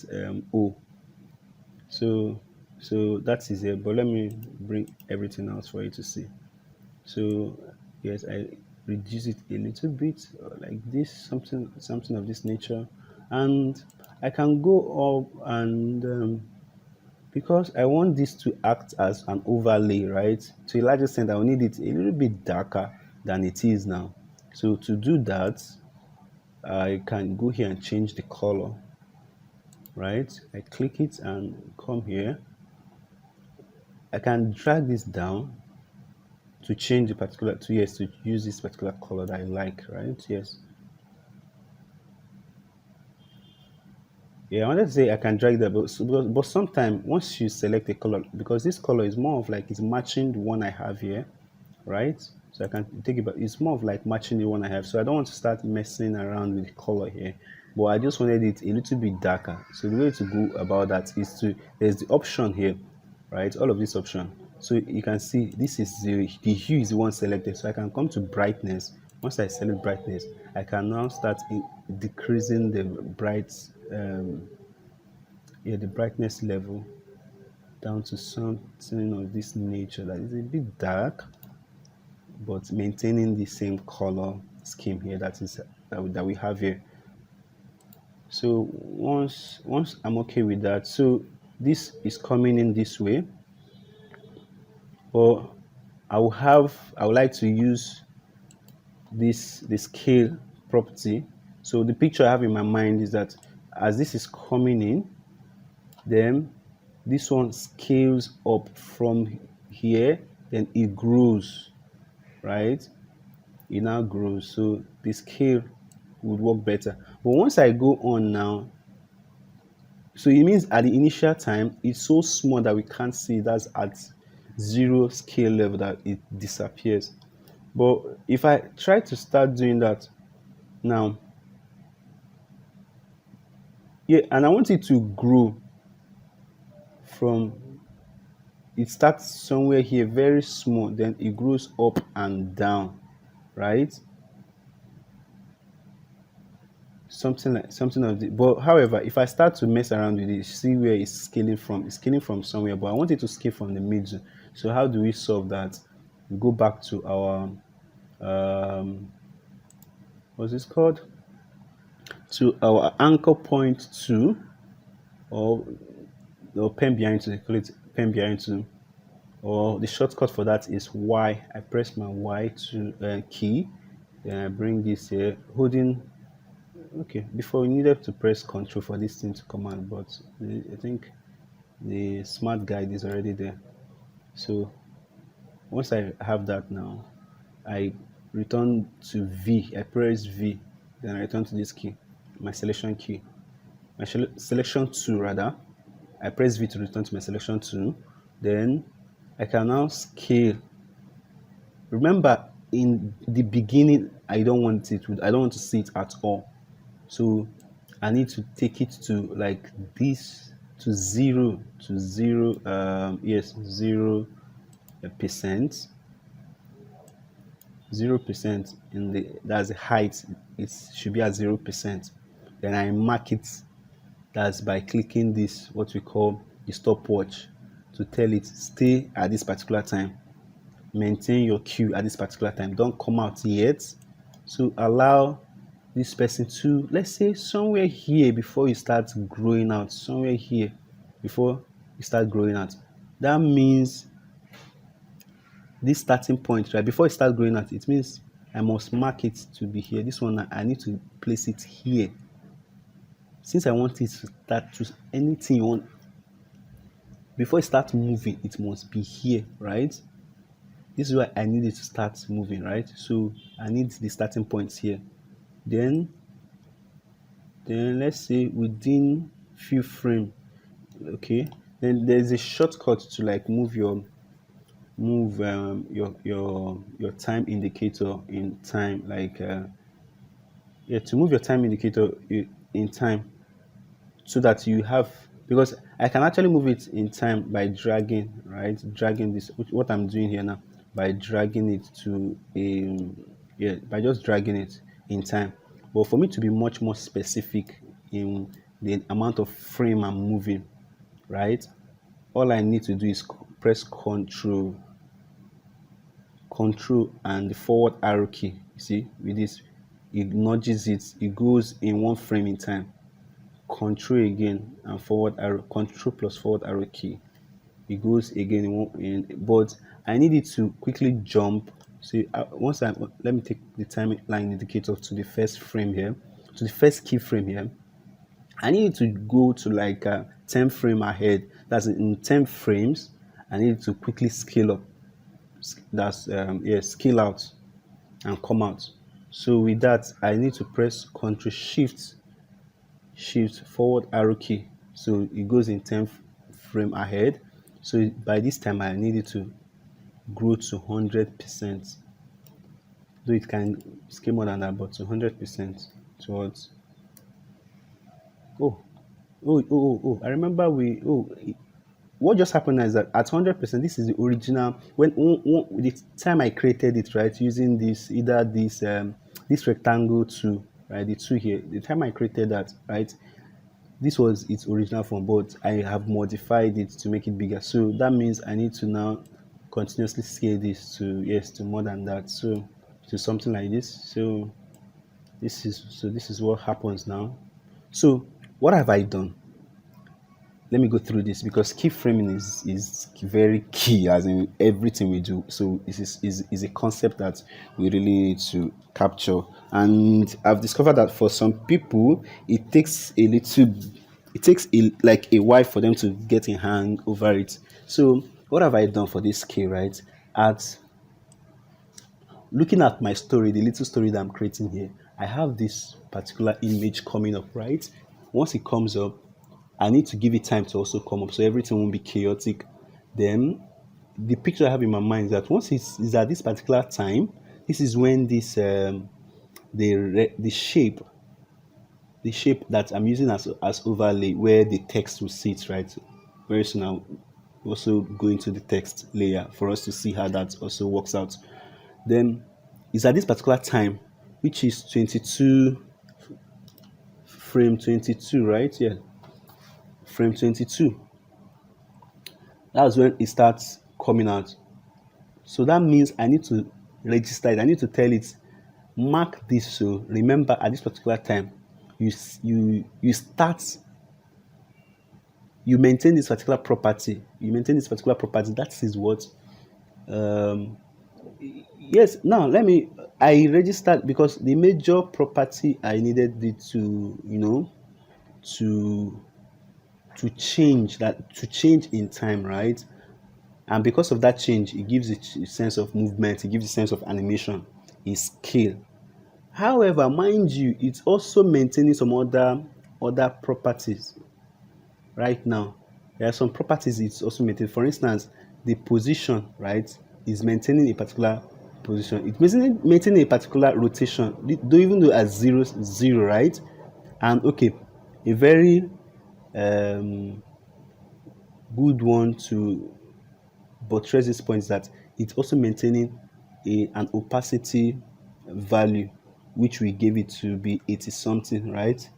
O. So that is it. But let me bring everything else for you to see. So yes, I reduce it a little bit like this, something of this nature, and I can go up and because I want this to act as an overlay, right? To a large extent, I will need it a little bit darker than it is now. So to do that, I can go here and change the color, right? I click it and come here. I can drag this down to change the particular to yes to use this particular color that I like, right? Yes. Yeah, I wanted to say I can drag that, but sometimes once you select a color, because this color is more of like it's matching the one I have here, right? So I can take it, but it's more of like matching the one I have. So I don't want to start messing around with the color here, but I just wanted it a little bit darker. So the way to go about that is to there's the option here, right? All of this option. So you can see this is the hue is the one selected. So I can come to brightness. Once I select brightness, I can now start decreasing the yeah, the brightness level down to something of this nature that is a bit dark, but maintaining the same color scheme here that we have here. So once I'm okay with that, so this is coming in this way, or I would like to use this scale property. So the picture I have in my mind is that as this is coming in, then this one scales up from here, then it grows, right? It now grows. So the scale would work better. But once I go on now, so it means at the initial time, it's so small that we can't see it. That's at zero scale level that it disappears. But if I try to start doing that now, yeah, and I want it to grow from it starts somewhere here very small, then it grows up and down, right? Something of the but however if I start to mess around with it, see where it's scaling from somewhere, but I want it to scale from the middle. So how do we solve that? We go back to our um what's this called, to our anchor point 2, or pen behind to call it pen behind to, or the shortcut for that is Y. I press my Y to key, then I bring this here holding. Okay, before we needed to press control for this thing to come out, but I think the smart guide is already there. So once I have that now, I return to V. I press V, then I return to this key, my selection key. selection 2 rather. I press V to return to my selection 2. Then I can now scale. Remember, in the beginning, I don't want to see it at all. So I need to take it to like this, to zero, yes, 0%, 0% in the, that's the height. It should be at 0%. Then I mark it. That's by clicking this, what we call the stopwatch, to tell it stay at this particular time, maintain your queue at this particular time, don't come out yet. So allow this person to, let's say, somewhere here before you start growing out, somewhere here before you start growing out. That means this starting point, right, before you start growing out, it means I must mark it to be here. This one, I need to place it here. Since I want it to start to anything you want, before it starts moving, it must be here, right? This is why I need it to start moving, right? So I need the starting points here. Then let's say within few frame, okay. Then there's a shortcut to like move your time indicator in time, like yeah, to move your time indicator in time, so that you have, because I can actually move it in time by dragging, right? Dragging this, what I'm doing here now, by dragging it to a, yeah, by just dragging it in time. But for me to be much more specific in the amount of frame I'm moving, right? All I need to do is press control and the forward arrow key. You see, with this, it nudges it, it goes in one frame in time. Control again and forward arrow, control plus forward arrow key, it goes again but I need it to quickly jump. So once I let me take the timeline indicator to the first frame here, to the first keyframe here. I need it to go to like 10 frame ahead. That's in 10 frames. I need to quickly scale up. That's yeah, scale out and come out. So with that, I need to press Ctrl Shift forward arrow key, so it goes in 10 frame ahead. So by this time I need it to grow to 100%, though it can scale more than that, but to 100% towards, oh I remember what just happened is that at 100%, this is the original, when the time I created it, right, using this, either this rectangle 2, right, the 2 here, the time I created that, right, this was its original form, but I have modified it to make it bigger. So that means I need to now continuously scale this to, yes, to more than that, so to something like this. So this is what happens now. So what have I done? Let me go through this, because keyframing is very key as in everything we do. So this is a concept that we really need to capture, and I've discovered that for some people it takes like a while for them to get a hang over it. So what have I done for this key, right? At looking at my story, the little story that I'm creating here, I have this particular image coming up, right? Once it comes up, I need to give it time to also come up, so everything won't be chaotic. Then the picture I have in my mind is that once it's at this particular time, this is when this the shape that I'm using as overlay, where the text will sit, right? Very soon I'll also go into the text layer for us to see how that also works out. Then it's at this particular time, which is 22 frame 22, right? Yeah, frame 22. That's when it starts coming out. So that means I need to register it. I need to tell it, mark this. So remember, at this particular time, you start, you maintain this particular property. You maintain this particular property. That is what. Yes. Now I registered, because the major property I needed it to, to change in time, right? And because of that change, it gives it a sense of movement, it gives a sense of animation, is scale. However, mind you, it's also maintaining some other other properties right now. There are some properties it's also maintained. For instance, the position, right, is maintaining a particular position. It's maintaining a particular rotation, though even though at zero, right? And okay, a very um, good one to buttress this point is that it's also maintaining an opacity value, which we gave it to be 80 something, right?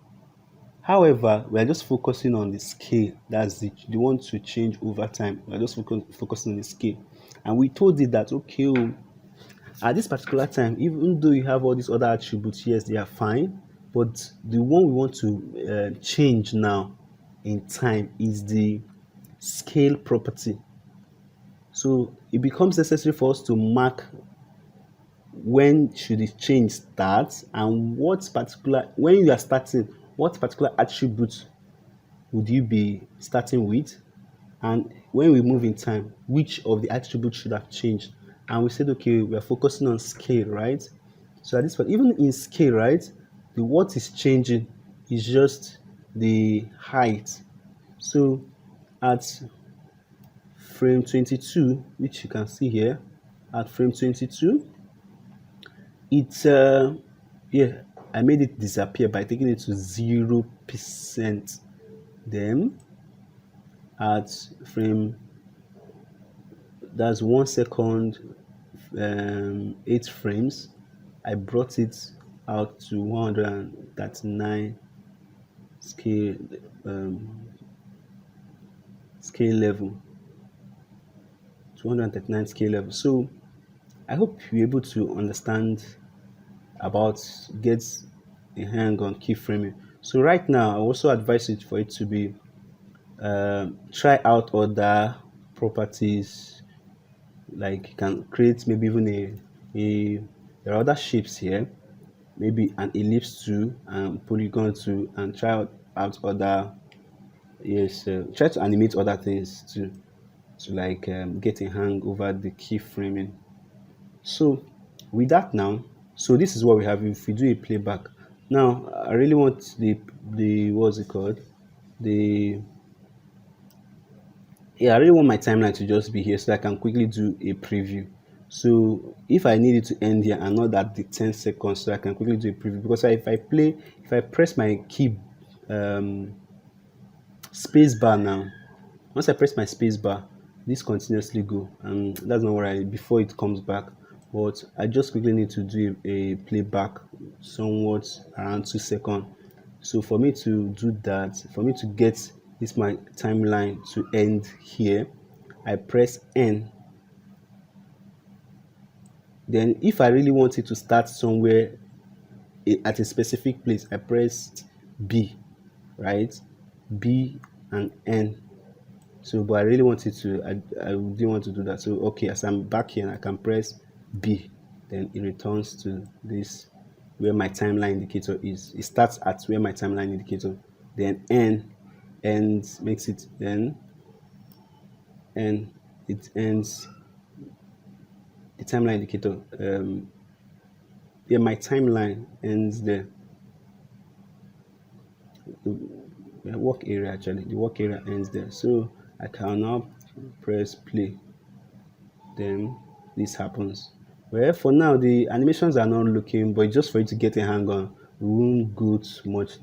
However, we are just focusing on the scale. That's the one to change over time. We are just focusing on the scale. And we told it that, okay, oh, at this particular time, even though you have all these other attributes, yes, they are fine. But the one we want to change now in time is the scale property. So it becomes necessary for us to mark when should the change start and what particular, when you are starting, what particular attribute would you be starting with? And when we move in time, which of the attributes should have changed? And we said, okay, we are focusing on scale, right? So at this point, even in scale, right, the what is changing is just the height. So at frame 22, which you can see here, at frame 22, it's yeah, I made it disappear by taking it to 0%. Then at frame, that's 1 second, 8 frames, I brought it out to 139 scale, scale level, 239 scale level. So I hope you're able to understand about, get a hang on keyframing. So right now, I also advise it for it to be try out other properties, like you can create maybe even a there are other shapes here, maybe an ellipse too and polygon too, and try out other, yes, try to animate other things to like get a hang over the keyframing. So with that now, so this is what we have. If we do a playback now, I really want the what's it called, the, yeah, I really want my timeline to just be here so I can quickly do a preview. So if I need it to end here and not at the 10 seconds, so I can quickly do a preview, because if I press my key space bar now, once I press my space bar, this continuously go, and that's not what I before it comes back. But I just quickly need to do a playback somewhat around 2 seconds. So for me to do that, for me to get this my timeline to end here, I press N. Then if I really want it to start somewhere at a specific place, I press B, right? B and N. So but I really wanted to, I didn't want to do that. So okay, as I'm back here, I can press B, then it returns to this where my timeline indicator is. It starts at where my timeline indicator, then N ends, makes it then N, it ends the timeline indicator. Yeah, my timeline ends there. The work area, actually, the work area ends there. So I can now press play, then this happens. Well, for now the animations are not looking, but just for you to get a hang on, we won't go too much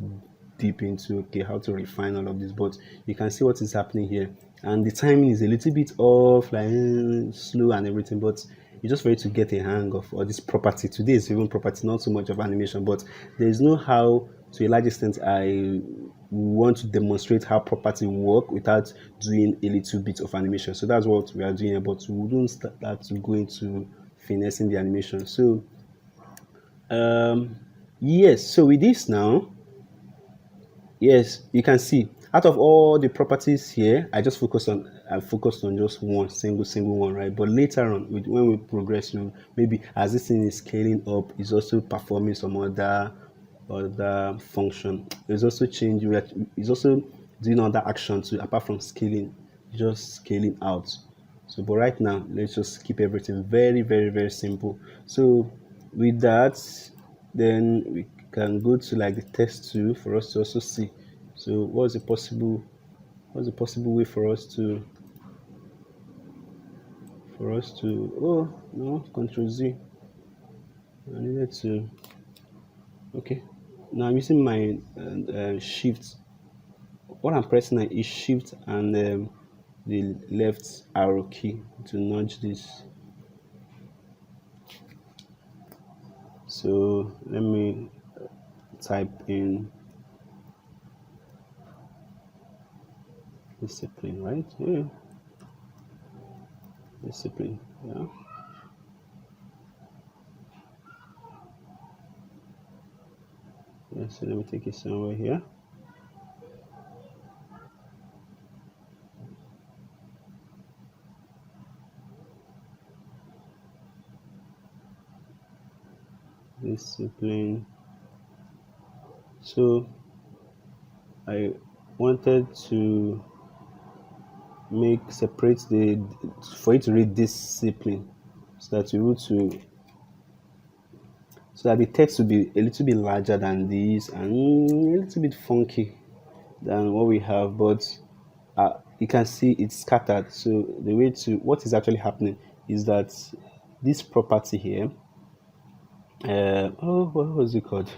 deep into okay how to refine all of this, but you can see what is happening here, and the timing is a little bit off, like slow and everything, but it's just for you to get a hang of all this property. Today is even property, not so much of animation, but there is no how, to a large extent I want to demonstrate how property work without doing a little bit of animation. So that's what we are doing, but we wouldn't start to go into finessing the animation. So yes, so with this now, yes, you can see out of all the properties here, I focused on just one single one, right? But later on, when we progress, maybe as this thing is scaling up, it's also performing some other function. It's also changing. It's also doing other action too, apart from scaling, just scaling out. So, but right now, let's just keep everything very, very, very simple. So, with that, then we can go to like the test tool for us to also see. So what's a possible way for us to oh no, control Z. I needed to okay. Now I'm using my shift. What I'm pressing now is shift and the left arrow key to nudge this. So let me type in discipline, right? Yeah, discipline. Yeah. Yeah, so let me take it somewhere here. Discipline. So I wanted to make separate the for you to read discipline so that you to so that the text will be a little bit larger than this and a little bit funky than what we have, but you can see it's scattered. So the way to what is actually happening is that this property here, oh, what was it called?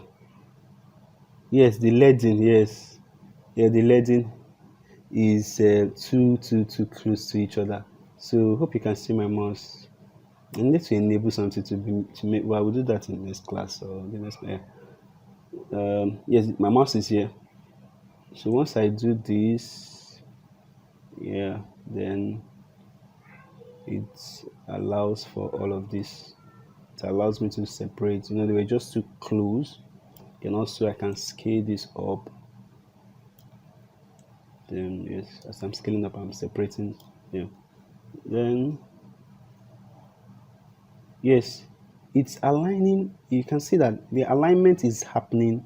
Yes, the leading. Yes, yeah, the leading is too close to each other. So hope you can see my mouse. I need to enable something to be to make. Well, I will do that in next class or the next. Yes, my mouse is here. So once I do this, yeah, then it allows for all of this. It allows me to separate. You know, they were just too close. And also I can scale this up. Then yes, as I'm scaling up, I'm separating. Yeah. Then yes, it's aligning. You can see that the alignment is happening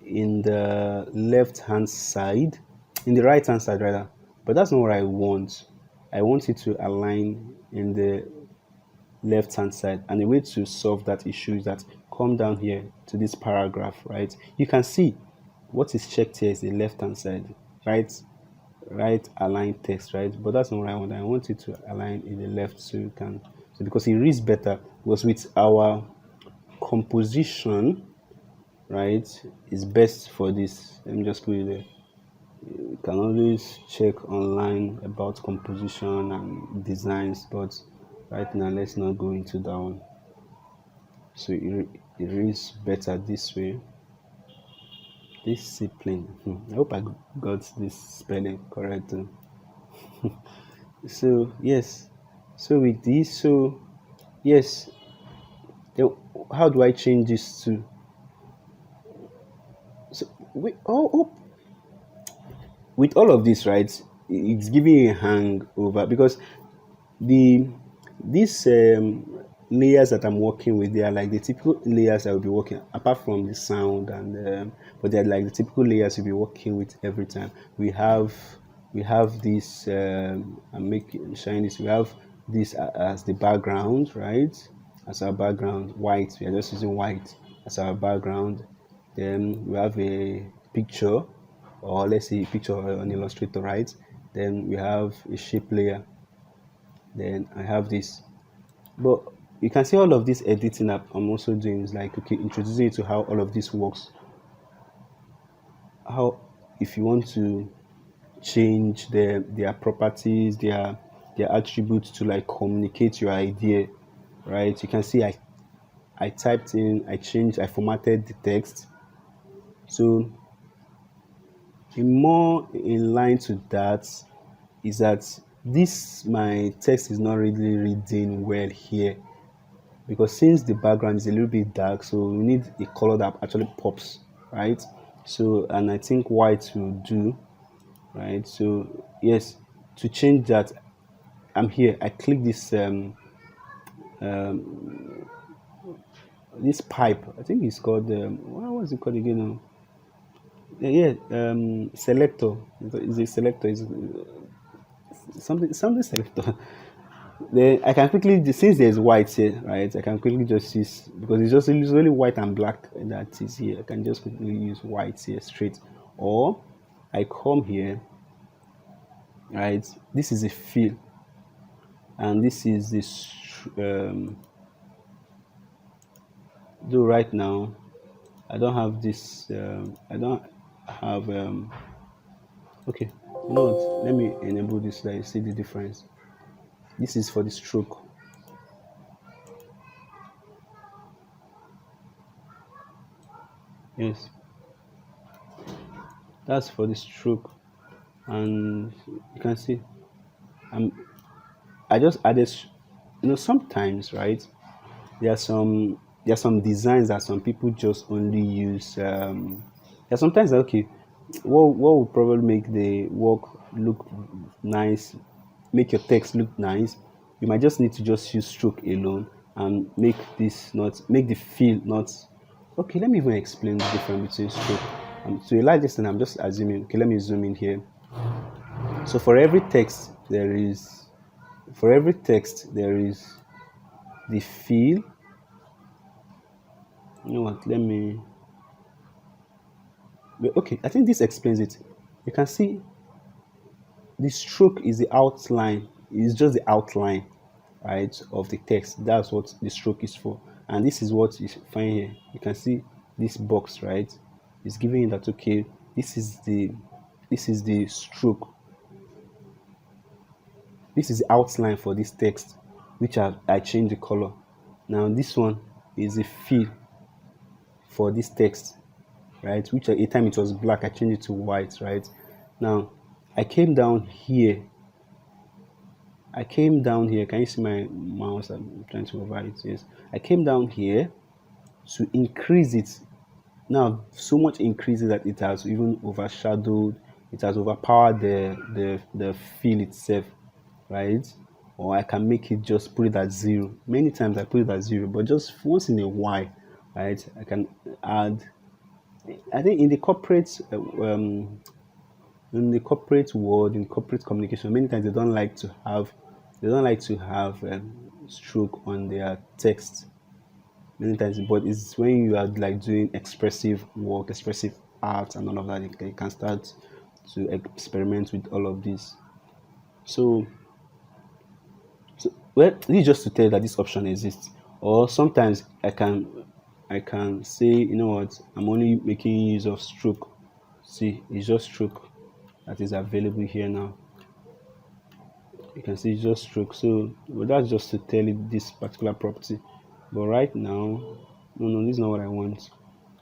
in the left hand side, in the right hand side rather. But that's not what I want. I want it to align in the left hand side, and the way to solve that issue is that come down here to this paragraph, right? You can see what is checked here is the left hand side, right align text, right? But that's not what I want. I want it to align in the left so you can so because it reads better was with our composition, right? Is best for this. Let me just put it there. You can always check online about composition and designs, but right now let's not go into that one. So it reads better this way. Discipline. I hope I got this spelling correct. So yes, so with this, so yes, then how do I change this to? So with all of this, right? It's giving you a hangover because the these layers that I'm working with, they are like the typical layers I will be working apart from the sound and but they're like the typical layers you'll be working with every time. We have this I'm making shine this. We have this as the background, right? As our background, white. We are just using white as our background. Then we have a picture, or let's say a picture on Illustrator, right? Then we have a shape layer, then I have this. But you can see all of this editing I'm also doing is like okay, introducing you to how all of this works. How if you want to change their properties, their attributes to like communicate your idea, right? You can see I typed in, I changed, I formatted the text. So in more in line to that is that this my text is not really reading well here because since the background is a little bit dark, so we need a color that actually pops, right? So and I think white will do, right? So yes, to change that, I'm here. I click this pipe. I think it's called what was it called again? Yeah, selector. Is a selector? Is something selector? Then I can quickly, since there's white here, right? I can quickly just use because it's only white and black that is here. I can just quickly use white here straight, or I come here, right? This is a fill, and this is this. Though right now I don't have this. I don't have. Okay, you know what? Let me enable this so that you see the difference. This is for the stroke. Yes, that's for the stroke, and you can see I'm. I just added. Sometimes, right? There are some designs that some people just only use. Yeah, sometimes okay. What would probably make the work look nice, make your text look nice? You might just need to just use stroke alone and make the feel not. Okay, let me even explain the difference between stroke. To a large extent, I'm just assuming. Okay, let me zoom in here. So for every text there is the feel. You know what? Okay, I think this explains it. You can see the stroke is the outline, it's just the outline, right, of the text. That's what the stroke is for. And this is what you find here. You can see this box, right? It's giving you that okay, this is the stroke. This is the outline for this text, which I changed the color. Now this one is the fill for this text, right? Which at a time it was black, I changed it to white, right? Now I came down here. Can you see my mouse? I'm trying to move it. Yes. I came down here to increase it. Now, so much increases that it has even overshadowed, it has overpowered the fill itself, right? Or I can make it just put it at 0. Many times I put it at 0, but just once in a while, right? I can add. I think in the corporate world, in corporate communication, many times they don't like to have stroke on their text many times. But it's when you are like doing expressive work, expressive art, and all of that, you can start to experiment with all of this. So well, this is just to tell you that this option exists. Or sometimes I can say, you know what, I'm only making use of stroke. See, it's just stroke that is available here now. You can see it's just stroke. So well, that's just to tell you this particular property. But right now, no, this is not what I want.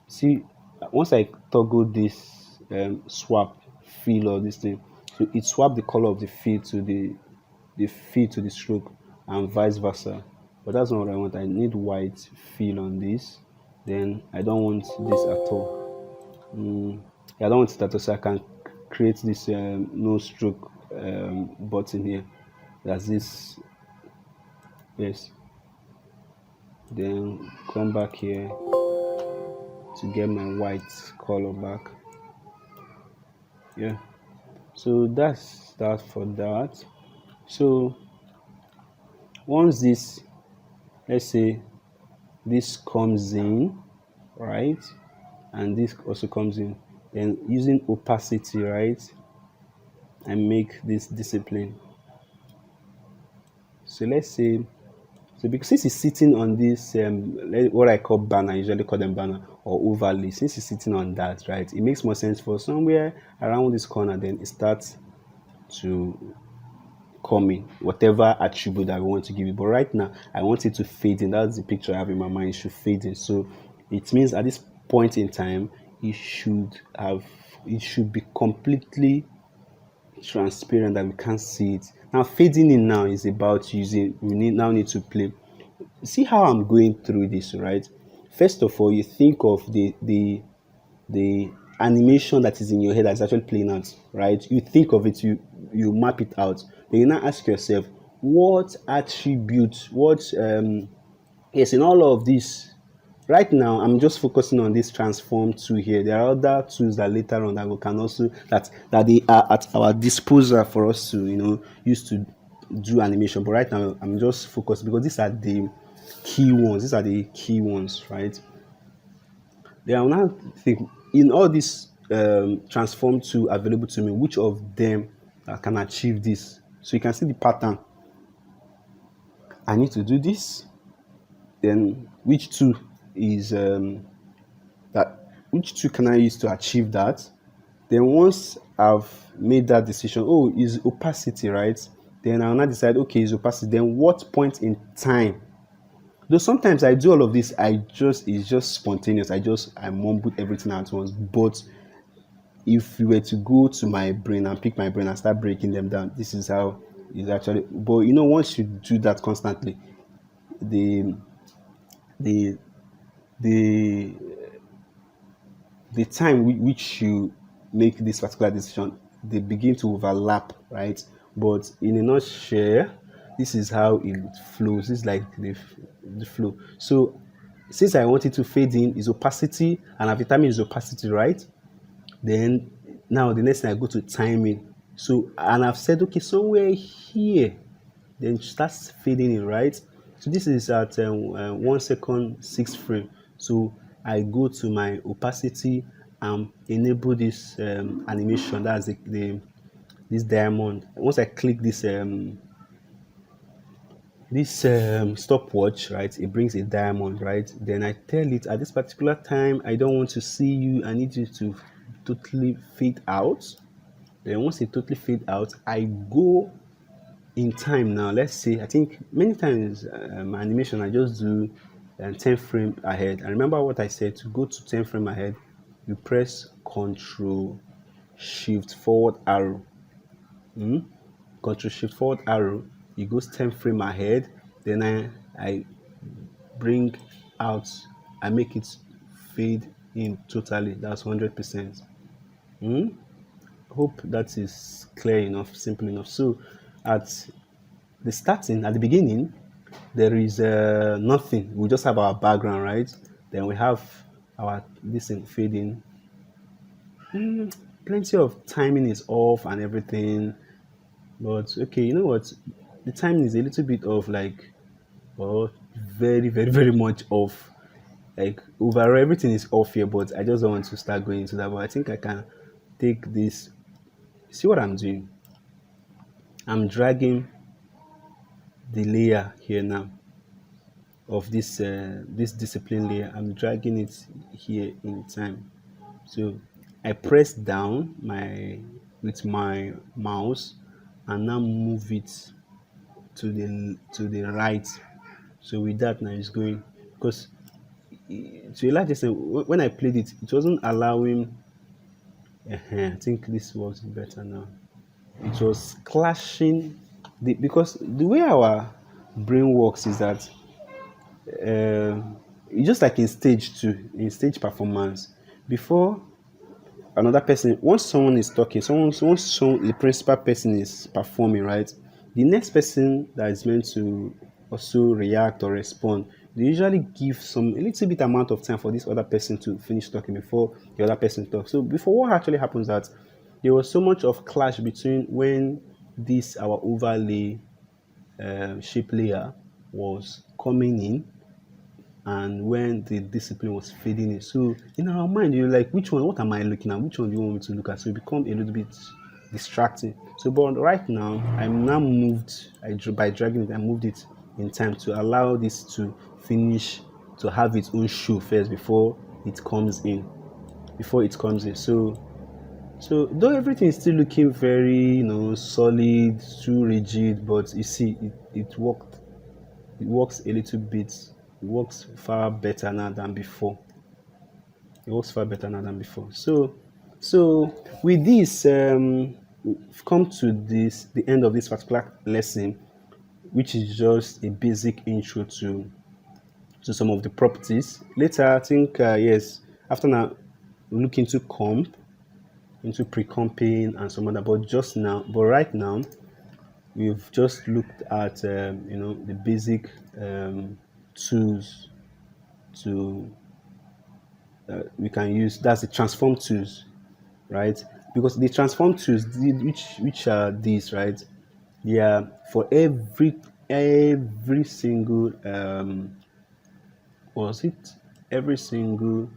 See, once I toggle this swap fill or this thing, so it swap the color of the fill to the fill to the stroke and vice versa. But that's not what I want. I need white fill on this. Then I don't want this at all. Yeah, I don't want it at all, so I can create this no stroke button here. That's this. Yes. Then come back here to get my white color back. Yeah, so that's that for that. So once this, let's say this comes in, right, and this also comes in, then using opacity, right, I make this discipline. So let's say, so because since it's sitting on this what I call banner, I usually call them banner or overlay, since it's sitting on that, right, it makes more sense for somewhere around this corner, then it starts to come in whatever attribute that we want to give it. But right now I want it to fade in. That's the picture I have in my mind. It should fade in. So it means at this point in time it should be completely transparent that we can't see it. Now fading in now is about using, we now need to play. See how I'm going through this, right? First of all, you think of the animation that is in your head that's actually playing out, right? You think of it, you map it out. Then you now ask yourself, what attributes, yes, in all of this. Right now, I'm just focusing on this transform tool here. There are other tools that later on that we can also that they are at our disposal for us to use to do animation. But right now, I'm just focused because these are the key ones. These are the key ones, right? Then I will now think in all this transform tool available to me, which of them can achieve this. So you can see the pattern. I need to do this, then which tool is that which tool can I use to achieve that. Then once I've made that decision, oh, is opacity, right? Then I'll now decide, okay, is opacity, then what point in time. Though sometimes I do all of this, it's just spontaneous. I mumble everything at once. But if you were to go to my brain and pick my brain and start breaking them down, this is how it's actually. But once you do that constantly, the the the the time which you make this particular decision, they begin to overlap, right? But in a nutshell, this is how it flows. This is like the flow. So since I want it to fade in is opacity, and I've determined is opacity, right? Then now the next thing I go to timing. So and I've said, okay, somewhere here, then it starts fading in, right? So this is at 1 second 6 frame. So I go to my opacity and enable this animation. That's this diamond. Once I click this stopwatch, right, it brings a diamond, right? Then I tell it at this particular time I don't want to see you, I need you to totally fade out. Then once it totally fade out, I go in time. Now let's say, I think many times animation I just do 10 frame ahead. I remember what I said: to go to 10 frame ahead, you press Control Shift forward arrow. Control Shift forward arrow, it goes 10 frame ahead. Then I bring out, I make it fade in totally. That's 100%. Hope that is clear enough, simple enough. So at at the beginning, there is nothing. We just have our background, right? Then we have our this thing fading. Plenty of timing is off and everything. But okay, you know what? The timing is a little bit off, like, well, very, very, very much off. Like overall, everything is off here, but I just don't want to start going into that. But I think I can take this. See what I'm doing? I'm dragging the layer here now of this discipline layer. I'm dragging it here in time. So I press down my with my mouse and now move it to the right. So with that now it's going, because to a large extent when I played it, it wasn't allowing. I think this works better now. It was clashing because the way our brain works is that it's just like in stage two, in stage performance. Before another person, once someone is talking, the principal person is performing, right? The next person that is meant to also react or respond, they usually give a little bit amount of time for this other person to finish talking before the other person talks. So before, what actually happens that there was so much of clash between when this our overlay shape layer was coming in and when the discipline was fading in. So in our mind, you're like, which one? What am I looking at? Which one do you want me to look at? So it become a little bit distracting. So, but right now, I'm now moved. By dragging it, I moved it in time to allow this to finish, to have its own show first before it comes in. So though everything is still looking very, solid, too rigid, but you see, it worked. It works a little bit. It works far better now than before. It works far better now than before. So with this, we've come to the end of this particular lesson, which is just a basic intro to some of the properties. Later, I think yes, after now, we'll look into comp, into pre-comping and some other. But right now, we've just looked at the basic tools to we can use. That's the transform tools, right? Because the transform tools, which are these, right? They are for every single was it every single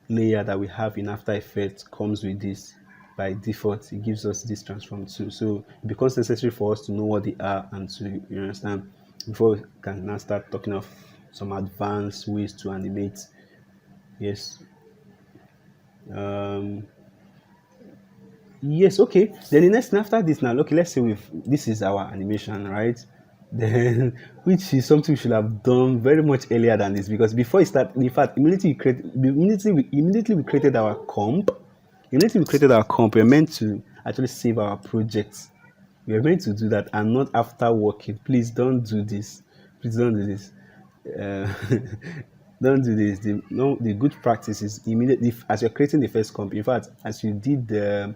layer that we have in After Effects comes with this. By default, it gives us this transform too. So it becomes necessary for us to know what they are and to, you understand, before we can now start talking of some advanced ways to animate. Yes. Um, yes, okay. Then the next thing after this now, okay, let's say we've this is our animation, right? Then which is something we should have done very much earlier than this because before it start, in fact, immediately we created our comp. Immediately we created our comp, we're meant to actually save our projects. We're meant to do that and not after working. Please don't do this. Please don't do this. Uh, don't do this. The good practice is immediately as you're creating the first comp. In fact, as you did the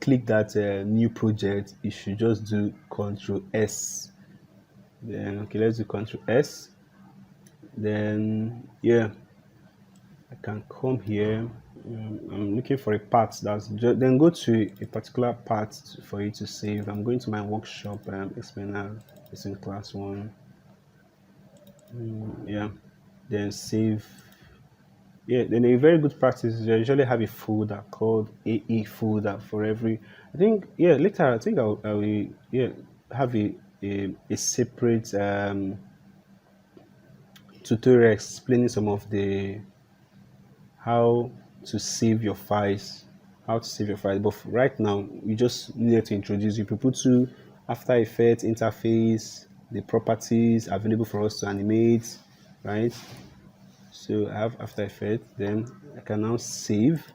click that new project, you should just do Control S. Then okay, let's do Control S. Then yeah, I can come here. I'm looking for a part that's just, then go to a particular part for you to save. I'm going to my workshop explainer. It's in class one. Yeah, then save. Yeah, then a very good practice is you usually have a folder called AE folder for every. I think yeah later I think I will yeah have a separate tutorial explaining some of the how to save your files, how to save your files. But right now, we just needed to introduce you people to After Effects interface, the properties available for us to animate, right? So I have After Effects, then I can now save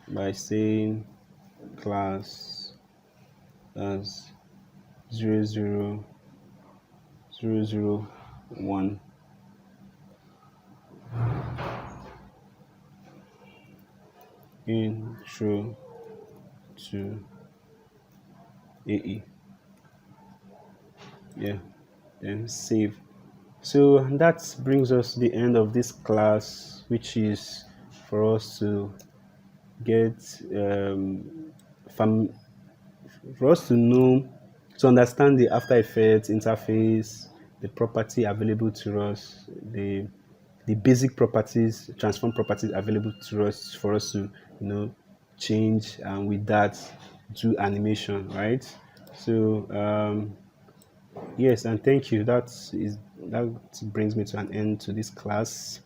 by saying class as 00001 intro to AE. Yeah, then save. So that brings us to the end of this class, which is for us to get fam- for us to know to understand the After Effects interface, the property available to us, the basic properties, transform properties available to us for us to change and with that do animation, right? So yes, and thank you. That brings me to an end to this class.